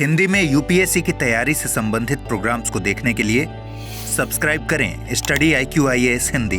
हिंदी में यूपीएससी की तैयारी से संबंधित प्रोग्राम्स को देखने के लिए सब्सक्राइब करें study IQIAS Hindi.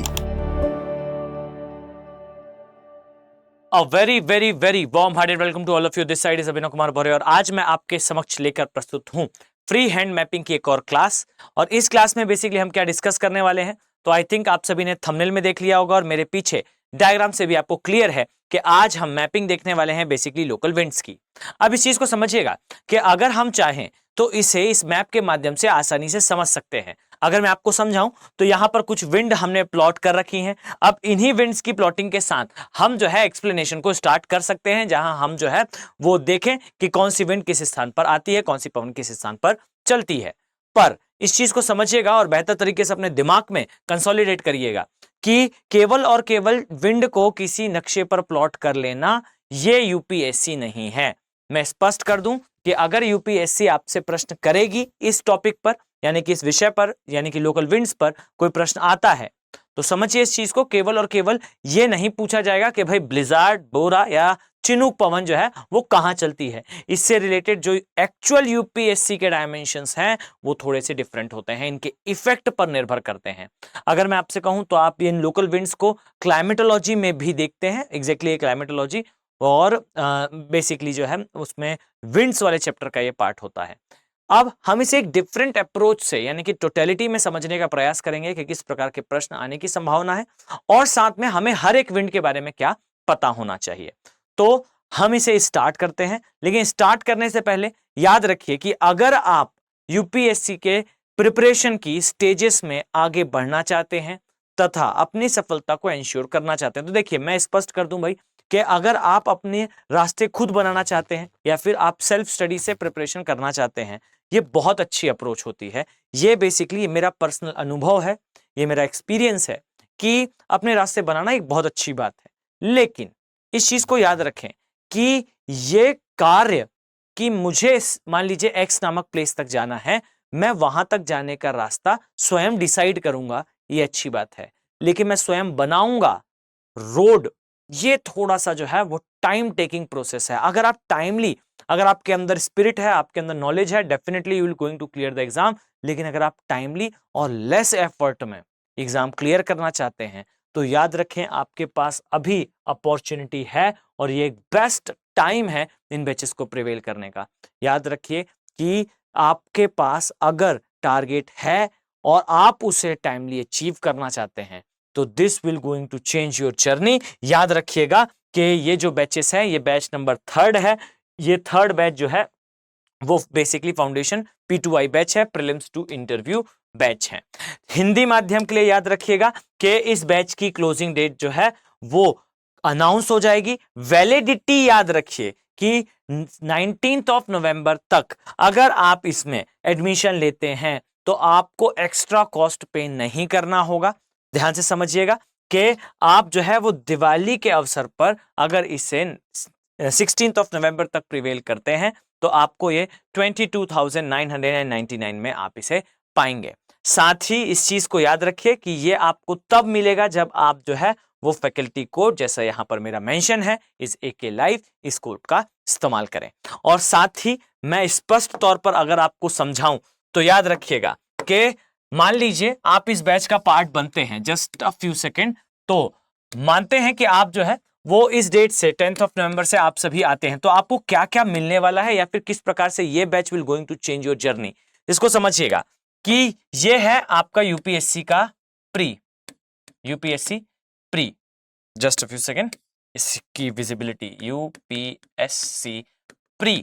A very very very warm hearted welcome to all of you. This side is Abhinav Kumar भौरे और आज मैं आपके समक्ष लेकर प्रस्तुत हूं फ्री हैंड मैपिंग की एक और क्लास। और इस क्लास में बेसिकली हम क्या डिस्कस करने वाले हैं, तो आई थिंक आप सभी ने थंबनेल में देख लिया होगा और मेरे पीछे डायग्राम से भी आपको क्लियर है कि आज हम मैपिंग देखने वाले हैं बेसिकली लोकल विंड्स की। अब इस चीज को समझिएगा कि अगर हम चाहें तो इसे इस मैप के माध्यम से आसानी से समझ सकते हैं। अगर मैं आपको समझाऊं तो यहां पर कुछ विंड हमने प्लॉट कर रखी हैं। अब इन्हीं विंड्स की प्लॉटिंग के साथ हम जो है एक्सप्लेनेशन को स्टार्ट कर सकते हैं, जहां हम जो है वो देखें कि कौन सी विंड किस स्थान पर आती है, कौन सी पवन किस स्थान पर चलती है। पर इस चीज को समझिएगा और बेहतर तरीके से अपने दिमाग में कंसोलिडेट करिएगा कि केवल और केवल विंड को किसी नक्शे पर प्लॉट कर लेना ये यूपीएससी नहीं है। मैं स्पष्ट कर दूं कि अगर यूपीएससी आपसे प्रश्न करेगी इस टॉपिक पर, यानी कि इस विषय पर, यानी कि लोकल विंड्स पर कोई प्रश्न आता है, तो समझिए इस चीज को केवल और केवल ये नहीं पूछा जाएगा कि भाई ब्लिजार्ड, बोरा या चिनूक पवन जो है वो कहां चलती है। इससे रिलेटेड जो एक्चुअल यूपीएससी के डायमेंशंस हैं वो थोड़े से डिफरेंट होते हैं, इनके इफेक्ट पर निर्भर करते हैं। अगर मैं आपसे कहूं तो आप इन लोकल विंड्स को क्लाइमेटोलॉजी में भी देखते हैं, एग्जैक्टली क्लाइमेटोलॉजी और बेसिकली जो है उसमें विंड्स वाले चैप्टर का ये पार्ट होता है। अब हम इसे एक डिफरेंट अप्रोच से यानी कि टोटलिटी में समझने का प्रयास करेंगे कि किस प्रकार के प्रश्न आने की संभावना है और साथ में हमें हर एक विंड के बारे में क्या पता होना चाहिए। तो हम इसे स्टार्ट करते हैं, लेकिन स्टार्ट करने से पहले याद रखिए कि अगर आप यूपीएससी के प्रिपरेशन की स्टेजेस में आगे बढ़ना चाहते हैं तथा अपनी सफलता को एंश्योर करना चाहते हैं, तो देखिए मैं स्पष्ट कर दूं भाई कि अगर आप अपने रास्ते खुद बनाना चाहते हैं या फिर आप सेल्फ स्टडी से प्रिपरेशन करना चाहते हैं, ये बहुत अच्छी अप्रोच होती है। ये बेसिकली मेरा पर्सनल अनुभव है, ये मेरा एक्सपीरियंस है कि अपने रास्ते बनाना एक बहुत अच्छी बात है। लेकिन इस चीज को याद रखें कि ये कार्य कि मुझे मान लीजिए एक्स नामक प्लेस तक जाना है, मैं वहां तक जाने का रास्ता स्वयं डिसाइड करूंगा, ये अच्छी बात है। लेकिन मैं स्वयं बनाऊंगा रोड, ये थोड़ा सा जो है वो टाइम टेकिंग प्रोसेस है। अगर आप टाइमली, अगर आपके अंदर स्पिरिट है, आपके अंदर नॉलेज है, definitely you will going to clear the exam. लेकिन अगर आप टाइमली और लेस एफर्ट में एग्जाम क्लियर करना चाहते हैं तो याद रखें आपके पास अभी अपॉर्चुनिटी है और ये एक बेस्ट टाइम है इन बैचेस को प्रिवेल करने का। याद रखिए कि आपके पास अगर टारगेट है और आप उसे टाइमली अचीव करना चाहते हैं तो this will going to change your journey. याद रखिएगा कि ये जो बैचेस है, ये बैच नंबर 3 है। ये 3rd बैच जो है वो बेसिकली फाउंडेशन P2I बैच है, प्रीलिम्स टू इंटरव्यू बैच है। हिंदी माध्यम के लिए याद रखिएगा कि इस बैच की क्लोजिंग डेट जो है वो अनाउंस हो जाएगी। वैलिडिटी याद रखिए कि 19 नवंबर तक अगर आप इसमें एडमिशन लेते हैं तो आपको एक्स्ट्रा कॉस्ट पे नहीं करना होगा। ध्यान से समझिएगा कि आप जो है वो दिवाली के अवसर पर अगर इसे 16 नवंबर तक प्रिवेल करते हैं तो आपको ये 22,999 में आप इसे पाएंगे। साथ ही इस चीज को याद रखिए कि ये आपको तब मिलेगा जब आप जो है वो फैकल्टी कोड, जैसा यहां पर मेरा मेंशन है, इस AK लाइव, इस कोड का इस्तेमाल करें। और साथ ही मैं स्पष्ट तौर पर अगर आपको समझाऊं तो याद रखिएगा कि मान लीजिए आप इस बैच का पार्ट बनते हैं, जस्ट अ फ्यू सेकेंड, तो मानते हैं कि आप जो है वो इस डेट से 10 नवंबर से आप सभी आते हैं, तो आपको क्या क्या मिलने वाला है या फिर किस प्रकार से ये batch will going to change your journey. इसको समझिएगा कि ये है आपका यूपीएससी का pre, UPSC pre, just a few second, इसकी विजिबिलिटी, यूपीएससी प्री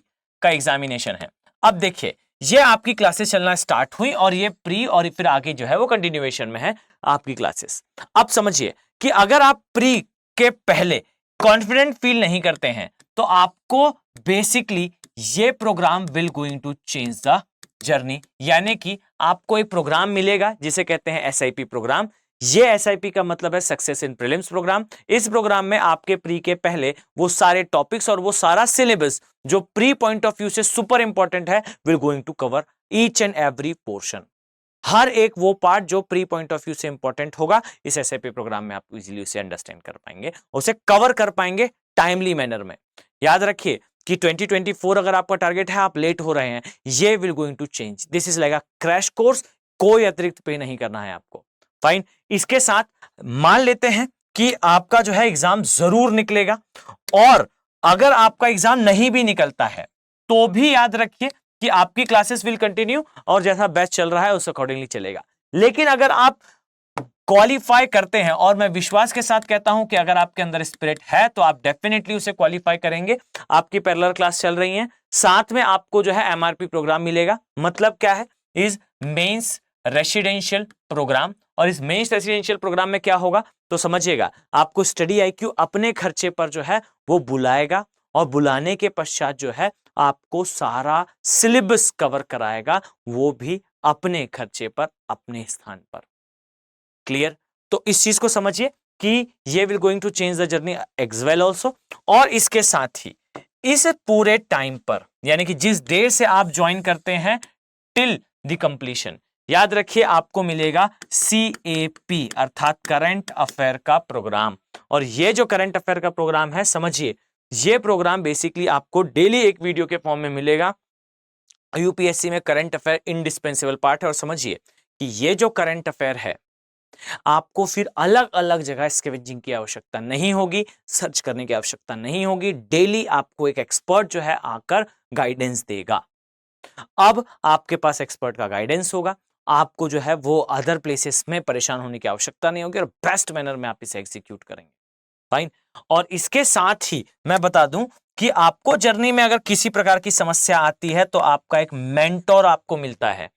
का एग्जामिनेशन है। अब देखिए ये आपकी क्लासेस चलना स्टार्ट हुई और ये प्री और फिर आगे जो है वो कंटिन्यूएशन में है आपकी क्लासेस। अब समझिए कि अगर आप प्री के पहले कॉन्फिडेंट फील नहीं करते हैं तो आपको बेसिकली ये programme will going to change the journey. यानी कि आपको एक प्रोग्राम मिलेगा जिसे कहते हैं SIP प्रोग्राम। ये SIP का मतलब है सक्सेस इन प्रीलिम्स प्रोग्राम। इस प्रोग्राम में आपके प्री के पहले वो सारे टॉपिक्स और वो सारा सिलेबस जो प्री पॉइंट ऑफ व्यू से सुपर इंपॉर्टेंट है will going to cover each and every portion. हर एक वो पार्ट जो प्री पॉइंट ऑफ व्यू से इंपॉर्टेंट होगा इस SIP प्रोग्राम में आप इजीली उसे अंडरस्टैंड कर पाएंगे, उसे कवर कर पाएंगे टाइमली मैनर में। याद रखिए कि 2024 अगर आपका टारगेट है, आप लेट हो रहे हैं, ये will going to change. This is like a crash course, कोई अतिरिक्त पे नहीं करना है आपको। फाइन। इसके साथ मान लेते हैं कि आपका जो है एग्जाम जरूर निकलेगा, और अगर आपका एग्जाम नहीं भी निकलता है तो भी याद रखिए कि आपकी क्लासेस विल कंटिन्यू, और जैसा बैच चल रहा है उस अकॉर्डिंगली चलेगा। लेकिन अगर आप क्वालिफाई करते हैं, और मैं विश्वास के साथ कहता हूं कि अगर आपके अंदर स्पिरिट है तो आप डेफिनेटली उसे क्वालिफाई करेंगे। आपकी पैरेलल क्लास चल रही है, साथ में आपको जो है एमआरपी प्रोग्राम मिलेगा। मतलब क्या है, इज मेंस रेसिडेंशियल प्रोग्राम। और इस मेंस रेसिडेंशियल प्रोग्राम में क्या होगा तो समझिएगा, आपको स्टडी आईक्यू अपने खर्चे पर जो है वो बुलाएगा, और बुलाने के पश्चात जो है आपको सारा सिलेबस कवर कराएगा, वो भी अपने खर्चे पर, अपने स्थान पर। क्लियर? तो इस चीज को समझिए कि ये will going to change the journey as well also. और इसके साथ ही इस पूरे टाइम पर, यानी कि जिस देर से आप ज्वाइन करते हैं टिल द कंप्लीशन, याद रखिए आपको मिलेगा CAP अर्थात करंट अफेयर का प्रोग्राम। और ये जो करंट अफेयर का प्रोग्राम है, समझिए ये प्रोग्राम बेसिकली आपको डेली एक वीडियो के फॉर्म में मिलेगा। यूपीएससी में करंट अफेयर इंडिस्पेंसेबल पार्ट है। और समझिए कि ये जो करंट अफेयर है, आपको फिर अलग अलग जगह स्कैवेंजिंग की आवश्यकता नहीं होगी, सर्च करने की आवश्यकता नहीं होगी। डेली आपको एक एक्सपर्ट जो है आकर गाइडेंस देगा। अब आपके पास एक्सपर्ट का गाइडेंस होगा, आपको जो है वो अदर प्लेसेस में परेशान होने की आवश्यकता नहीं होगी, और बेस्ट मैनर में आप इसे एग्जीक्यूट करेंगे। फाइन। और इसके साथ ही मैं बता दूं कि आपको जर्नी में अगर किसी प्रकार की समस्या आती है तो आपका एक मेंटोर आपको मिलता है।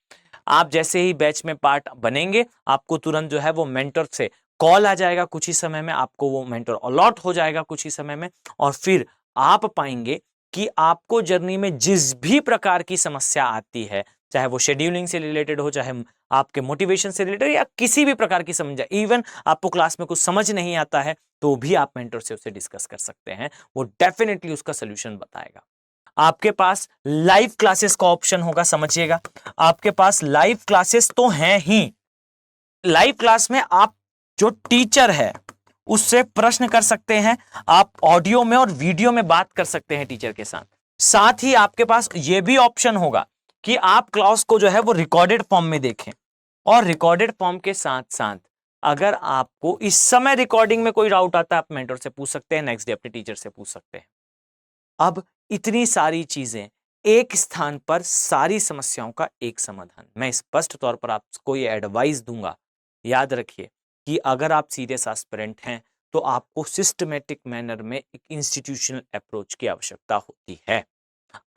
आप जैसे ही बैच में पार्ट बनेंगे, आपको तुरंत जो है वो मेंटर से कॉल आ जाएगा, कुछ ही समय में आपको वो मेंटर अलॉट हो जाएगा कुछ ही समय में। और फिर आप पाएंगे कि आपको जर्नी में जिस भी प्रकार की समस्या आती है, चाहे वो शेड्यूलिंग से रिलेटेड हो, चाहे आपके मोटिवेशन से रिलेटेड, या किसी भी प्रकार की समस्या, इवन आपको क्लास में कुछ समझ नहीं आता है तो भी आप मेंटर से उसे डिस्कस कर सकते हैं, वो डेफिनेटली उसका सोल्यूशन बताएगा। आपके पास लाइव क्लासेस का ऑप्शन होगा, समझिएगा आपके पास लाइव क्लासेस तो हैं ही। लाइव क्लास में आप जो टीचर है उससे प्रश्न कर सकते हैं, आप ऑडियो में और वीडियो में बात कर सकते हैं टीचर के साथ। साथ ही आपके पास यह भी ऑप्शन होगा कि आप क्लास को जो है वो रिकॉर्डेड फॉर्म में देखें, और रिकॉर्डेड फॉर्म के साथ साथ अगर आपको इस समय रिकॉर्डिंग में कोई डाउट आता है, आप मेंटर से पूछ सकते हैं, नेक्स्ट डे अपने टीचर से पूछ सकते हैं। अब इतनी सारी चीजें एक स्थान पर, सारी समस्याओं का एक समाधान। मैं स्पष्ट तौर पर आपको ये एडवाइस दूंगा, याद रखिए कि अगर आप सीरियस एस्पिरेंट हैं तो आपको सिस्टमेटिक मैनर में एक इंस्टीट्यूशनल अप्रोच की आवश्यकता होती है।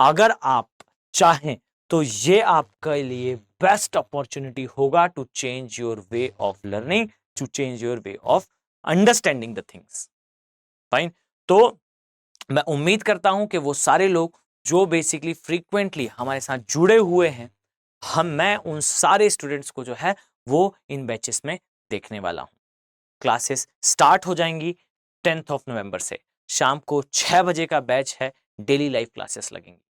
अगर आप चाहें तो ये आपके लिए बेस्ट अपॉर्चुनिटी होगा to change your way of learning, to change your way of understanding the things. Fine. तो मैं उम्मीद करता हूं कि वो सारे लोग जो बेसिकली फ्रीक्वेंटली हमारे साथ जुड़े हुए हैं, मैं उन सारे स्टूडेंट्स को जो है वो इन बैचेस में देखने वाला हूं। क्लासेस स्टार्ट हो जाएंगी 10 नवंबर से। शाम को 6 बजे का बैच है, डेली लाइव क्लासेस लगेंगी।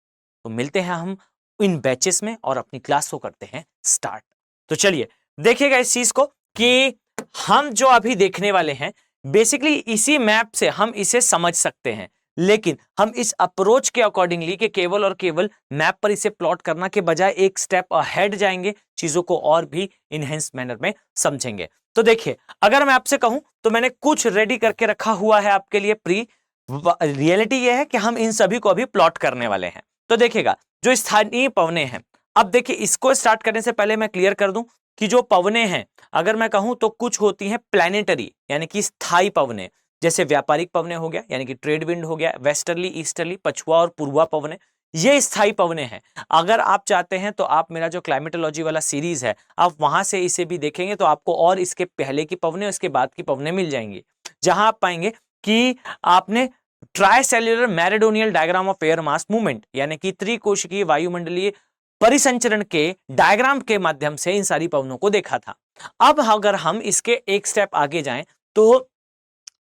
तो मिलते हैं हम इन बैचेस में और अपनी क्लास को करते हैं स्टार्ट। तो चलिए देखिएगा इस चीज को कि हम जो अभी देखने वाले हैं, बेसिकली इसी मैप से हम इसे समझ सकते हैं, लेकिन हम इस अप्रोच के अकॉर्डिंगली कि केवल और केवल मैप पर इसे प्लॉट करना के बजाय एक स्टेप अहेड जाएंगे, चीजों को और भी इनहेंस मैनर में समझेंगे। तो देखिए, अगर मैं आपसे कहूं तो मैंने कुछ रेडी करके रखा हुआ है आपके लिए प्री। रियलिटी यह है कि हम इन सभी को अभी प्लॉट करने वाले हैं। तो देखिएगा, जो स्थानीय पवने हैं, अब देखिए इसको स्टार्ट करने से पहले मैं क्लियर कर दूं कि जो पवने हैं, अगर मैं कहूं तो कुछ होती हैं प्लैनेटरी यानी कि स्थायी पवने, जैसे व्यापारिक पवने हो गया यानी कि ट्रेड विंड हो गया, वेस्टर्ली, ईस्टर्ली, पछुआ और पूर्वा पवने, ये स्थायी पवने हैं। अगर आप चाहते हैं तो आप मेरा जो क्लाइमेटोलॉजी वाला सीरीज है, आप वहां से इसे भी देखेंगे तो आपको और इसके पहले की पवने, इसके बाद की पवने मिल जाएंगी, जहां आप पाएंगे कि आपने tricellular meridional diagram of air mass movement यानी कि त्रिकोशिकीय वायुमंडलीय परिसंचरण के डायग्राम के माध्यम से इन सारी पवनों को देखा था। अब अगर हम इसके एक स्टेप आगे जाएं तो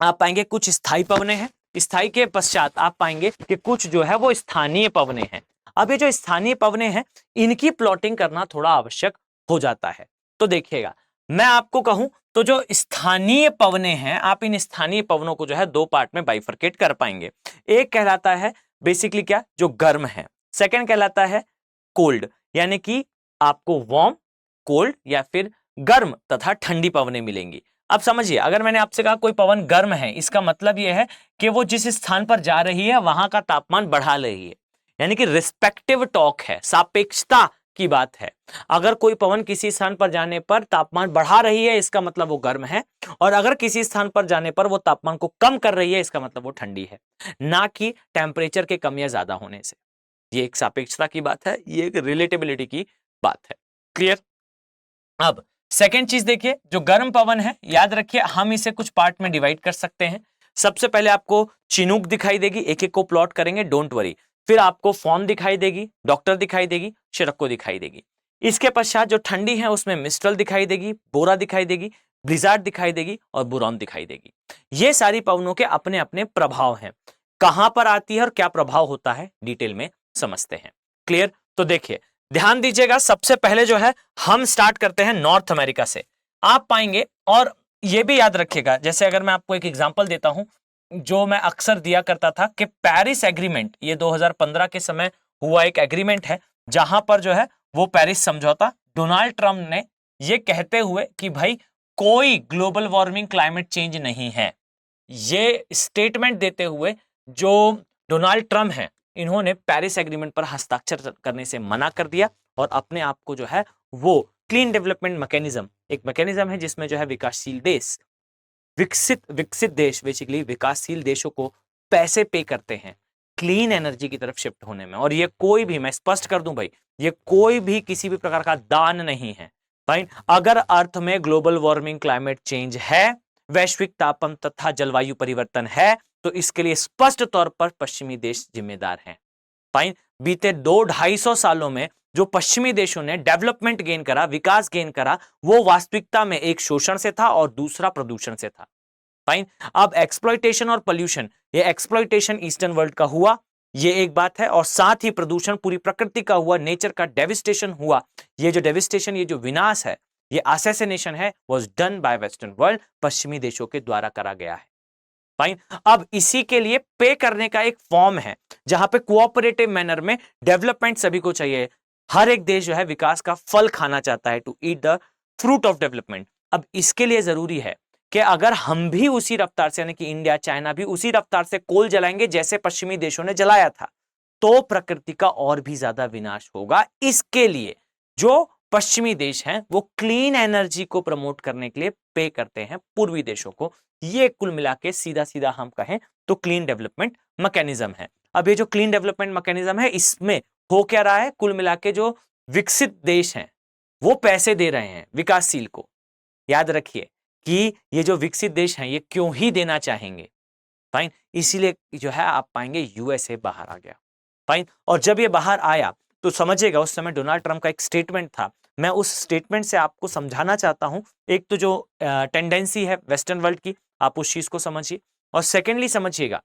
आप पाएंगे कुछ स्थायी पवने हैं, स्थायी के पश्चात आप पाएंगे कि कुछ जो है वो स्थानीय पवने हैं। अब ये जो स्थानीय पवने हैं, इनकी प्लॉटिंग करना थोड़ा आवश्यक हो जाता है। तो देखिएगा, मैं आपको कहूं तो जो स्थानीय पवने हैं, आप इन स्थानीय पवनों को जो है दो पार्ट में बाइफरकेट कर पाएंगे। एक कहलाता है बेसिकली क्या, जो गर्म है। सेकंड कहलाता है कोल्ड, यानी कि आपको वार्म, कोल्ड या फिर गर्म तथा ठंडी पवनें मिलेंगी। अब समझिए, अगर मैंने आपसे कहा कोई पवन गर्म है, इसका मतलब यह है कि वो जिस स्थान पर जा रही है वहां का तापमान बढ़ा रही है, यानी कि रिस्पेक्टिव टॉक है, सापेक्षता की बात है। अगर कोई पवन किसी स्थान पर जाने पर तापमान बढ़ा रही है, इसका मतलब वो गर्म है, और अगर किसी स्थान पर जाने पर वो तापमान को कम कर रही है, इसका मतलब वो ठंडी है, ना कि टेम्परेचर के कम या ज्यादा होने से। ये एक सापेक्षता की बात है, ये एक रिलेटेबिलिटी की बात है। क्लियर? अब सेकेंड चीज देखिए, जो गर्म पवन है, याद रखिए हम इसे कुछ पार्ट में डिवाइड कर सकते हैं। सबसे पहले आपको चिनूक दिखाई देगी, एक एक को प्लॉट करेंगे, डोंट वरी। फिर आपको फॉर्न दिखाई देगी, डॉक्टर दिखाई देगी, शिरक्को दिखाई देगी। इसके पश्चात जो ठंडी है उसमें मिस्ट्रल दिखाई देगी, बोरा दिखाई देगी, ब्लिजार्ड दिखाई देगी और बुरॉन दिखाई देगी। ये सारी पवनों के अपने अपने प्रभाव हैं। कहां पर आती है और क्या प्रभाव होता है, डिटेल में समझते हैं। क्लियर? तो देखिए, ध्यान दीजिएगा, सबसे पहले जो है हम स्टार्ट करते हैं नॉर्थ अमेरिका से। आप पाएंगे, और ये भी याद रखिएगा, जैसे अगर मैं आपको एक एग्जांपल देता हूं जो मैं अक्सर दिया करता था, कि पेरिस एग्रीमेंट, ये 2015 के समय हुआ एक एग्रीमेंट है, जहां पर जो है वो पेरिस समझौता, डोनाल्ड ट्रंप ने ये कहते हुए कि भाई कोई ग्लोबल वार्मिंग क्लाइमेट चेंज नहीं है, ये स्टेटमेंट देते हुए जो डोनाल्ड ट्रंप हैं, इन्होंने पेरिस एग्रीमेंट पर हस्ताक्षर करने से मना कर दिया और अपने आप को जो है वो क्लीन डेवलपमेंट मैकेनिज्म, एक मैकेनिज्म है जिसमें जो है विकासशील देश, विकसित देश बेसिकली विकासशील देशों को पैसे पे करते हैं क्लीन एनर्जी की तरफ शिफ्ट होने में। और ये कोई भी, मैं स्पष्ट कर दूं भाई, ये कोई भी किसी भी प्रकार का दान नहीं है। फाइन, अगर अर्थ में ग्लोबल वार्मिंग क्लाइमेट चेंज है, वैश्विक तापमान तथा जलवायु परिवर्तन है, तो इसके लिए स्पष्ट तौर पर पश्चिमी देश जिम्मेदार हैं। फाइन, बीते 200-250 सालों में जो पश्चिमी देशों ने डेवलपमेंट गेन करा, विकास गेन करा, वो वास्तविकता में एक शोषण से था और दूसरा प्रदूषण से था। फाइन, अब एक्सप्लॉइटेशन और पोल्यूशन, ये एक्सप्लॉइटेशन ईस्टर्न वर्ल्ड का हुआ, ये एक बात है, और साथ ही प्रदूषण पूरी प्रकृति का हुआ, नेचर का डेविस्टेशन हुआ। ये जो डेविस्टेशन, ये जो विनाश है, ये असैसिनेशन है, was done by western world, पश्चिमी देशों के द्वारा करा गया है। फाइन, अब इसी के लिए पे करने का एक फॉर्म है, जहां पे कोऑपरेटिव मैनर में डेवलपमेंट सभी को चाहिए। हर एक देश जो है विकास का फल खाना चाहता है, to eat the fruit of development. अब इसके लिए जरूरी है कि अगर हम भी उसी रफ्तार से, यानी कि इंडिया, चाइना भी उसी रफ्तार से कोल जलाएंगे जैसे पश्चिमी देशों ने जलाया था, तो प्रकृति का और भी ज्यादा विनाश होगा। इसके लिए जो पश्चिमी देश हैं वो क्लीन एनर्जी को प्रमोट करने के लिए पे करते हैं पूर्वी देशों को। ये कुल मिला के सीधा सीधा हम कहें तो क्लीन डेवलपमेंट मैकेनिज्म है। अब ये जो क्लीन डेवलपमेंट मैकेनिज्म है, इसमें हो क्या रहा है, कुल मिला के जो विकसित देश हैं वो पैसे दे रहे हैं विकासशील को। याद रखिए कि ये जो विकसित देश हैं ये क्यों ही देना चाहेंगे। फाइन, इसीलिए जो है आप पाएंगे यूएसए बाहर आ गया। फाइन, और जब ये बाहर आया तो समझिएगा उस समय डोनाल्ड ट्रंप का एक स्टेटमेंट था, मैं उस स्टेटमेंट से आपको समझाना चाहता हूं। एक तो जो टेंडेंसी है वेस्टर्न वर्ल्ड की, आप उस चीज को समझिए, और सेकेंडली समझिएगा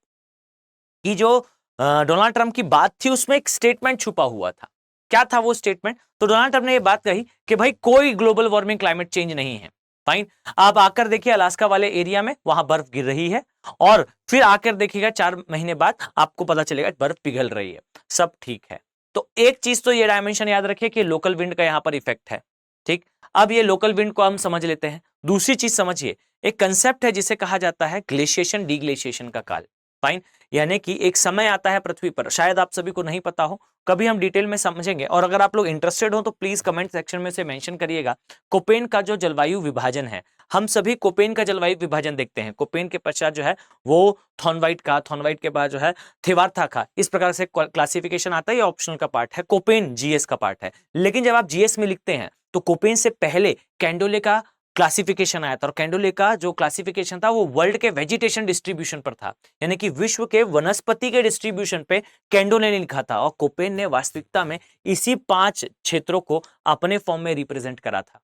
कि जो डोनाल्ड ट्रंप की बात थी उसमें एक स्टेटमेंट छुपा हुआ था। क्या था वो स्टेटमेंट? तो डोनाल्ड ट्रंप ने ये बात कही कि भाई कोई ग्लोबल वार्मिंग क्लाइमेट चेंज नहीं है। फाइन, आप आकर देखिए अलास्का वाले एरिया में वहां बर्फ गिर रही है, और फिर आकर देखिएगा 4 महीने बाद आपको पता चलेगा बर्फ पिघल रही है, सब ठीक है। तो एक चीज तो ये डायमेंशन याद रखिए कि लोकल विंड का यहां पर इफेक्ट है। ठीक, अब ये लोकल विंड को हम समझ लेते हैं। दूसरी चीज समझिए, एक कंसेप्ट है जिसे कहा जाता है ग्लेशिएशन डीग्लेशिएशन का काल। फाइन, यानी कि एक समय आता है पृथ्वी पर, शायद आप सभी को नहीं पता हो, कभी हम डिटेल में समझेंगे, और अगर आप लोग इंटरेस्टेड हो तो प्लीज कमेंट सेक्शन में से मेंशन करिएगा। कोपेन का जो जलवायु विभाजन है, हम सभी कोपेन का जलवायु विभाजन देखते हैं। कोपेन के पश्चात जो है वो थॉर्नवाइट का, थॉर्नवाइट के बाद जो है थेवार्था का, इस प्रकार से क्लासिफिकेशन आता है। ये ऑप्शनल का पार्ट है, कोपेन जीएस का पार्ट है। लेकिन जब आप जीएस में लिखते हैं तो कोपेन से पहले कैंडोले का क्लासिफिकेशन आया था, और कैंडोले का जो क्लासिफिकेशन था वो वर्ल्ड के वेजिटेशन डिस्ट्रीब्यूशन पर था, यानी कि विश्व के वनस्पति के डिस्ट्रीब्यूशन पे कैंडोले ने लिखा था, और कोपेन ने वास्तविकता में इसी 5 क्षेत्रों को अपने फॉर्म में रिप्रेजेंट करा था।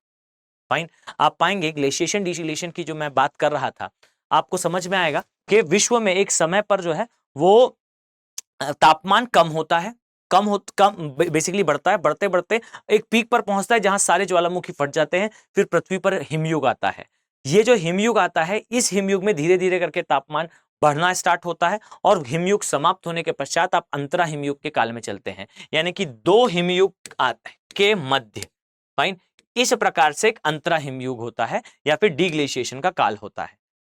फाइन, आप पाएंगे ग्लेशिएशन डिग्लेशिएशन की जो मैं बात कर रहा था, आपको समझ में आएगा कि विश्व में एक समय पर जो है वो तापमान कम होता है, कम बेसिकली बढ़ता है, बढ़ते बढ़ते एक पीक पर पहुंचता है जहां सारे ज्वालामुखी फट जाते हैं, फिर पृथ्वी पर हिमयुग आता है। ये जो हिमयुग आता है, इस हिमयुग में धीरे धीरे करके तापमान बढ़ना स्टार्ट होता है और हिमयुग समाप्त होने के पश्चात आप अंतरा हिमयुग के काल में चलते हैं, यानी कि दो हिमयुग के मध्य। फाइन, इस प्रकार से एक अंतरा हिमयुग होता है या फिर डीग्लेशिएशन का काल होता है।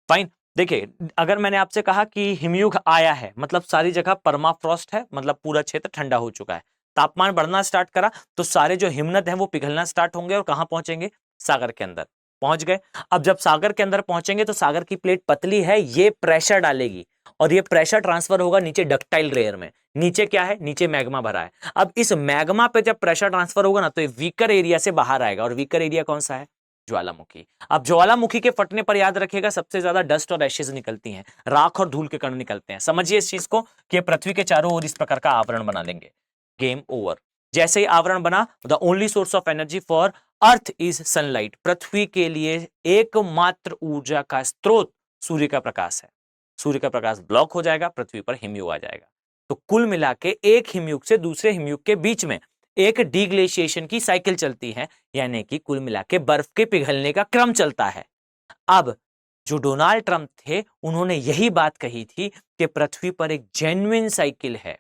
फाइन, देखिए अगर मैंने आपसे कहा कि हिमयुग आया है मतलब सारी जगह परमाफ्रॉस्ट है, मतलब पूरा क्षेत्र ठंडा हो चुका है, तापमान बढ़ना स्टार्ट करा तो सारे जो हिमनद हैं वो पिघलना स्टार्ट होंगे और कहां पहुंचेंगे, सागर के अंदर पहुंच गए। अब जब सागर के अंदर पहुंचेंगे तो सागर की प्लेट पतली है, ये प्रेशर डालेगी और ये प्रेशर ट्रांसफर होगा नीचे डक्टाइल लेयर में। नीचे क्या है, नीचे मैग्मा भरा है। अब इस मैग्मा पे जब प्रेशर ट्रांसफर होगा ना तो ये वीकर एरिया से बाहर आएगा, और वीकर एरिया कौन सा है, ज्वालामुखी। अब ज्वालामुखी के फटने पर याद रखिएगा सबसे ज्यादा डस्ट और एशेज निकलती हैं, राख और धूल के कण निकलते हैं। समझिए इस चीज को कि पृथ्वी के चारों ओर इस प्रकार का आवरण बना लेंगे। Game over. जैसे ही आवरण बना, the only source of energy for earth is sunlight. पृथ्वी के लिए एकमात्र ऊर्जा का स्रोत सूर्य का प्रकाश है। सूर्य का प्रकाश ब्लॉक हो जाएगा, पृथ्वी पर हिमयुग आ जाएगा। तो कुल मिला के एक हिमयुग से दूसरे हिमयुग के बीच में एक डीग्लेशिएशन की साइकिल चलती है, यानी कि कुल मिला के बर्फ के पिघलने का क्रम चलता है। अब जो डोनाल्ड ट्रंप थे उन्होंने यही बात कही थी कि पृथ्वी पर एक जेन्युइन साइकिल है।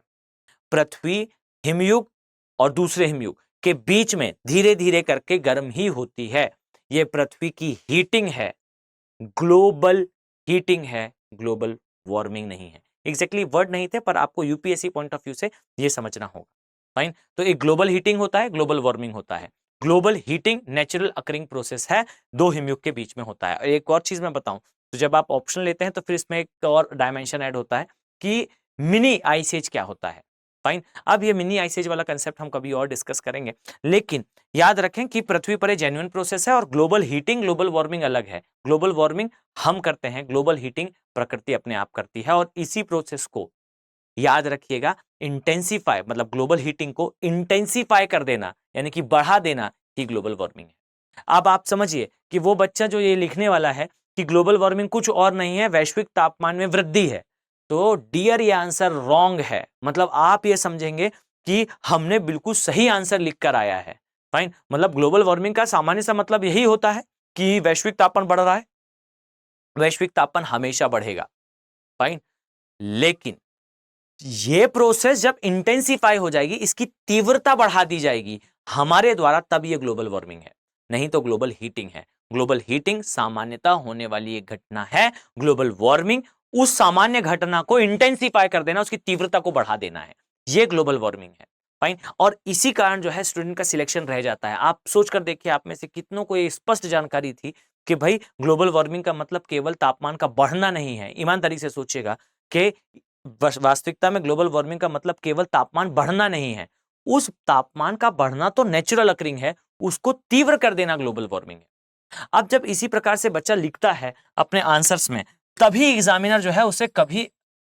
पृथ्वी हिमयुग और दूसरे हिमयुग के बीच में धीरे धीरे करके गर्म ही होती है। यह पृथ्वी की हीटिंग है, ग्लोबल हीटिंग है, ग्लोबल वार्मिंग नहीं है। एग्जैक्टली वर्ड नहीं थे पर आपको यूपीएससी पॉइंट ऑफ व्यू से यह समझना होगा। फाइन, तो एक ग्लोबल हीटिंग होता है, ग्लोबल वार्मिंग होता है। Global heating natural occurring process है, दो हिमयुग के बीच में होता है। और एक और चीज मैं बताऊं, तो जब आप ऑप्शन लेते हैं तो फिर इसमें एक और डायमेंशन ऐड होता है कि मिनी आइस एज क्या होता है। फाइन, अब ये मिनी आइस एज वाला कंसेप्ट हम कभी और डिस्कस करेंगे, लेकिन याद रखें कि पृथ्वी पर जेन्युइन प्रोसेस है और ग्लोबल हीटिंग ग्लोबल वार्मिंग अलग है। ग्लोबल वार्मिंग हम करते हैं, ग्लोबल हीटिंग प्रकृति अपने आप करती है। और इसी प्रोसेस को याद रखिएगा, इंटेंसिफाई मतलब ग्लोबल हीटिंग को इंटेंसिफाई कर देना यानी कि बढ़ा देना ही ग्लोबल वार्मिंग है। अब आप समझिए कि वो बच्चा जो ये लिखने वाला है कि ग्लोबल वार्मिंग कुछ और नहीं है, वैश्विक तापमान में वृद्धि है, तो डियर ये आंसर रॉन्ग है। मतलब आप ये समझेंगे कि हमने बिल्कुल सही आंसर लिख कर आया है। फाइन, मतलब ग्लोबल वार्मिंग का सामान्य सा मतलब यही होता है कि वैश्विक तापमान बढ़ रहा है, वैश्विक तापमान हमेशा बढ़ेगा। फाइन, लेकिन ये प्रोसेस जब इंटेंसिफाई हो जाएगी, इसकी तीव्रता बढ़ा दी जाएगी हमारे द्वारा, तब ये ग्लोबल वार्मिंग है, नहीं तो ग्लोबल हीटिंग है। ग्लोबल हीटिंग सामान्यतः होने वाली एक घटना है, ग्लोबल वार्मिंग उस सामान्य घटना को इंटेंसिफाई कर देना, उसकी तीव्रता को बढ़ा देना है, ये ग्लोबल वार्मिंग है। फाइन, और इसी कारण जो है स्टूडेंट का सिलेक्शन रह जाता है। आप सोचकर देखिए, आप में से कितनों को ये स्पष्ट जानकारी थी कि भाई ग्लोबल वार्मिंग का मतलब केवल तापमान का बढ़ना नहीं है। ईमानदारी से सोचिएगा कि वास्तविकता में ग्लोबल वार्मिंग का मतलब केवल तापमान बढ़ना नहीं है, उस तापमान का बढ़ना तो नेचुरल अकरिंग है, उसको तीव्र कर देना ग्लोबल वार्मिंग है। अब जब इसी प्रकार से बच्चा लिखता है अपने आंसर्स में, तभी एग्जामिनर जो है उसे कभी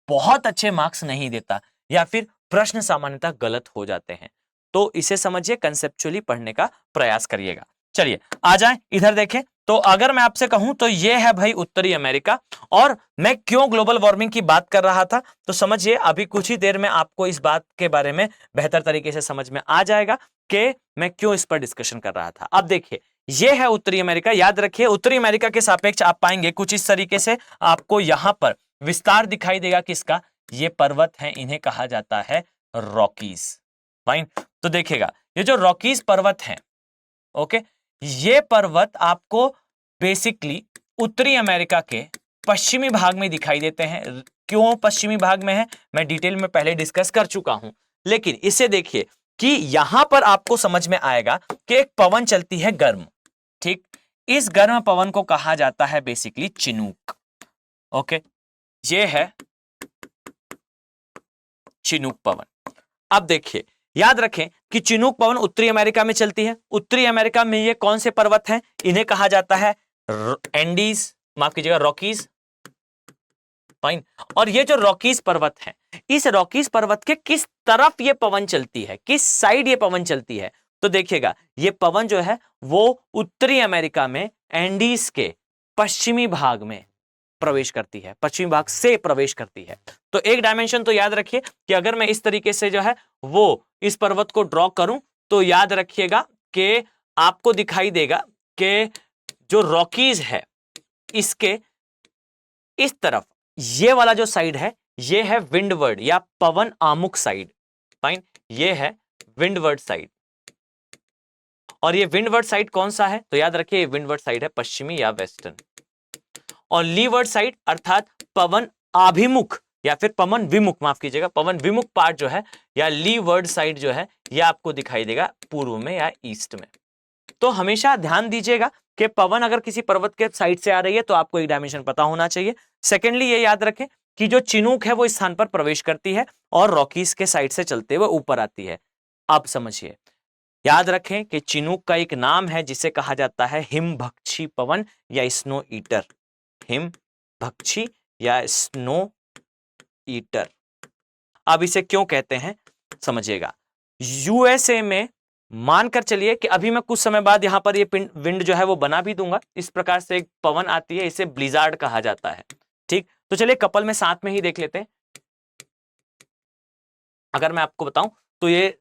बहुत अच्छे मार्क्स नहीं देता या फिर प्रश्न सामान्यतः गलत हो जाते हैं। तो इसे समझिए, कंसेप्चुअली पढ़ने का प्रयास करिएगा। चलिए आ जाएं इधर देखें। तो अगर मैं आपसे कहूं तो ये है भाई उत्तरी अमेरिका, और मैं क्यों ग्लोबल वार्मिंग की बात कर रहा था तो समझिए अभी कुछ ही देर में आपको इस बात के बारे में बेहतर तरीके से समझ में आ जाएगा कि मैं क्यों इस पर डिस्कशन कर रहा था। अब देखिए, यह है उत्तरी अमेरिका। याद रखिए, उत्तरी अमेरिका के सापेक्ष आप पाएंगे कुछ इस तरीके से आपको यहां पर विस्तार दिखाई देगा किसका, ये पर्वत है, इन्हें कहा जाता है रॉकीज। फाइन, तो देखिएगा ये जो रॉकीज पर्वत है, ओके, ये पर्वत आपको बेसिकली उत्तरी अमेरिका के पश्चिमी भाग में दिखाई देते हैं। क्यों पश्चिमी भाग में है मैं डिटेल में पहले डिस्कस कर चुका हूं, लेकिन इसे देखिए कि यहां पर आपको समझ में आएगा कि एक पवन चलती है गर्म, ठीक, इस गर्म पवन को कहा जाता है बेसिकली चिनूक। ओके, ये है चिनूक पवन। अब देखिए, याद रखें कि चिनूक पवन उत्तरी अमेरिका में चलती है। उत्तरी अमेरिका में ये कौन से पर्वत हैं, इन्हें कहा जाता है एंडीज, माफ कीजिएगा रॉकीज। फाइन, और ये जो रॉकीज पर्वत है, इस रॉकीज पर्वत के किस तरफ ये पवन चलती है, किस साइड ये पवन चलती है, तो देखिएगा ये पवन जो है वो उत्तरी अमेरिका में एंडीज के पश्चिमी भाग में प्रवेश करती है, पश्चिमी भाग से प्रवेश करती है। तो एक डायमेंशन तो याद रखिए कि अगर मैं इस तरीके से जो है वो इस पर्वत को ड्रॉ करूं तो याद रखिएगा कि आपको दिखाई देगा कि जो रॉकीज है इसके इस तरफ ये वाला जो साइड है ये है विंडवर्ड या पवन आमुख साइड। फाइन, ये है विंडवर्ड साइड। और ये विंडवर्ड साइड कौन सा है? तो याद रखिए, ये विंडवर्ड साइड है पश्चिमी या वेस्टर्न। और लीवर्ड साइड अर्थात पवन अभिमुख या फिर पवन विमुख, माफ कीजिएगा, पवन विमुख पार्ट जो है या लीवर्ड साइड जो है ये आपको दिखाई देगा पूर्व में या ईस्ट में। तो हमेशा ध्यान दीजिएगा कि पवन अगर किसी पर्वत के साइड से आ रही है तो आपको एक डायमेंशन पता होना चाहिए। सेकेंडली ये याद रखें कि जो चिनूक है वो इस स्थान पर प्रवेश करती है और रॉकीज के साइड से चलते हुए ऊपर आती है। अब समझिए, याद रखें कि चिनूक का एक नाम है जिसे कहा जाता है हिमभक्षी पवन या स्नो ईटर। हिमभक्षी या स्नो ईटर। अब इसे क्यों कहते हैं समझिएगा। यूएसए में मानकर चलिए कि अभी मैं कुछ समय बाद यहां पर ये विंड जो है वो बना भी दूंगा, इस प्रकार से एक पवन आती है, इसे ब्लिजार्ड कहा जाता है। ठीक, तो चलिए कपल में साथ में ही देख लेते हैं। अगर मैं आपको बताऊं तो ये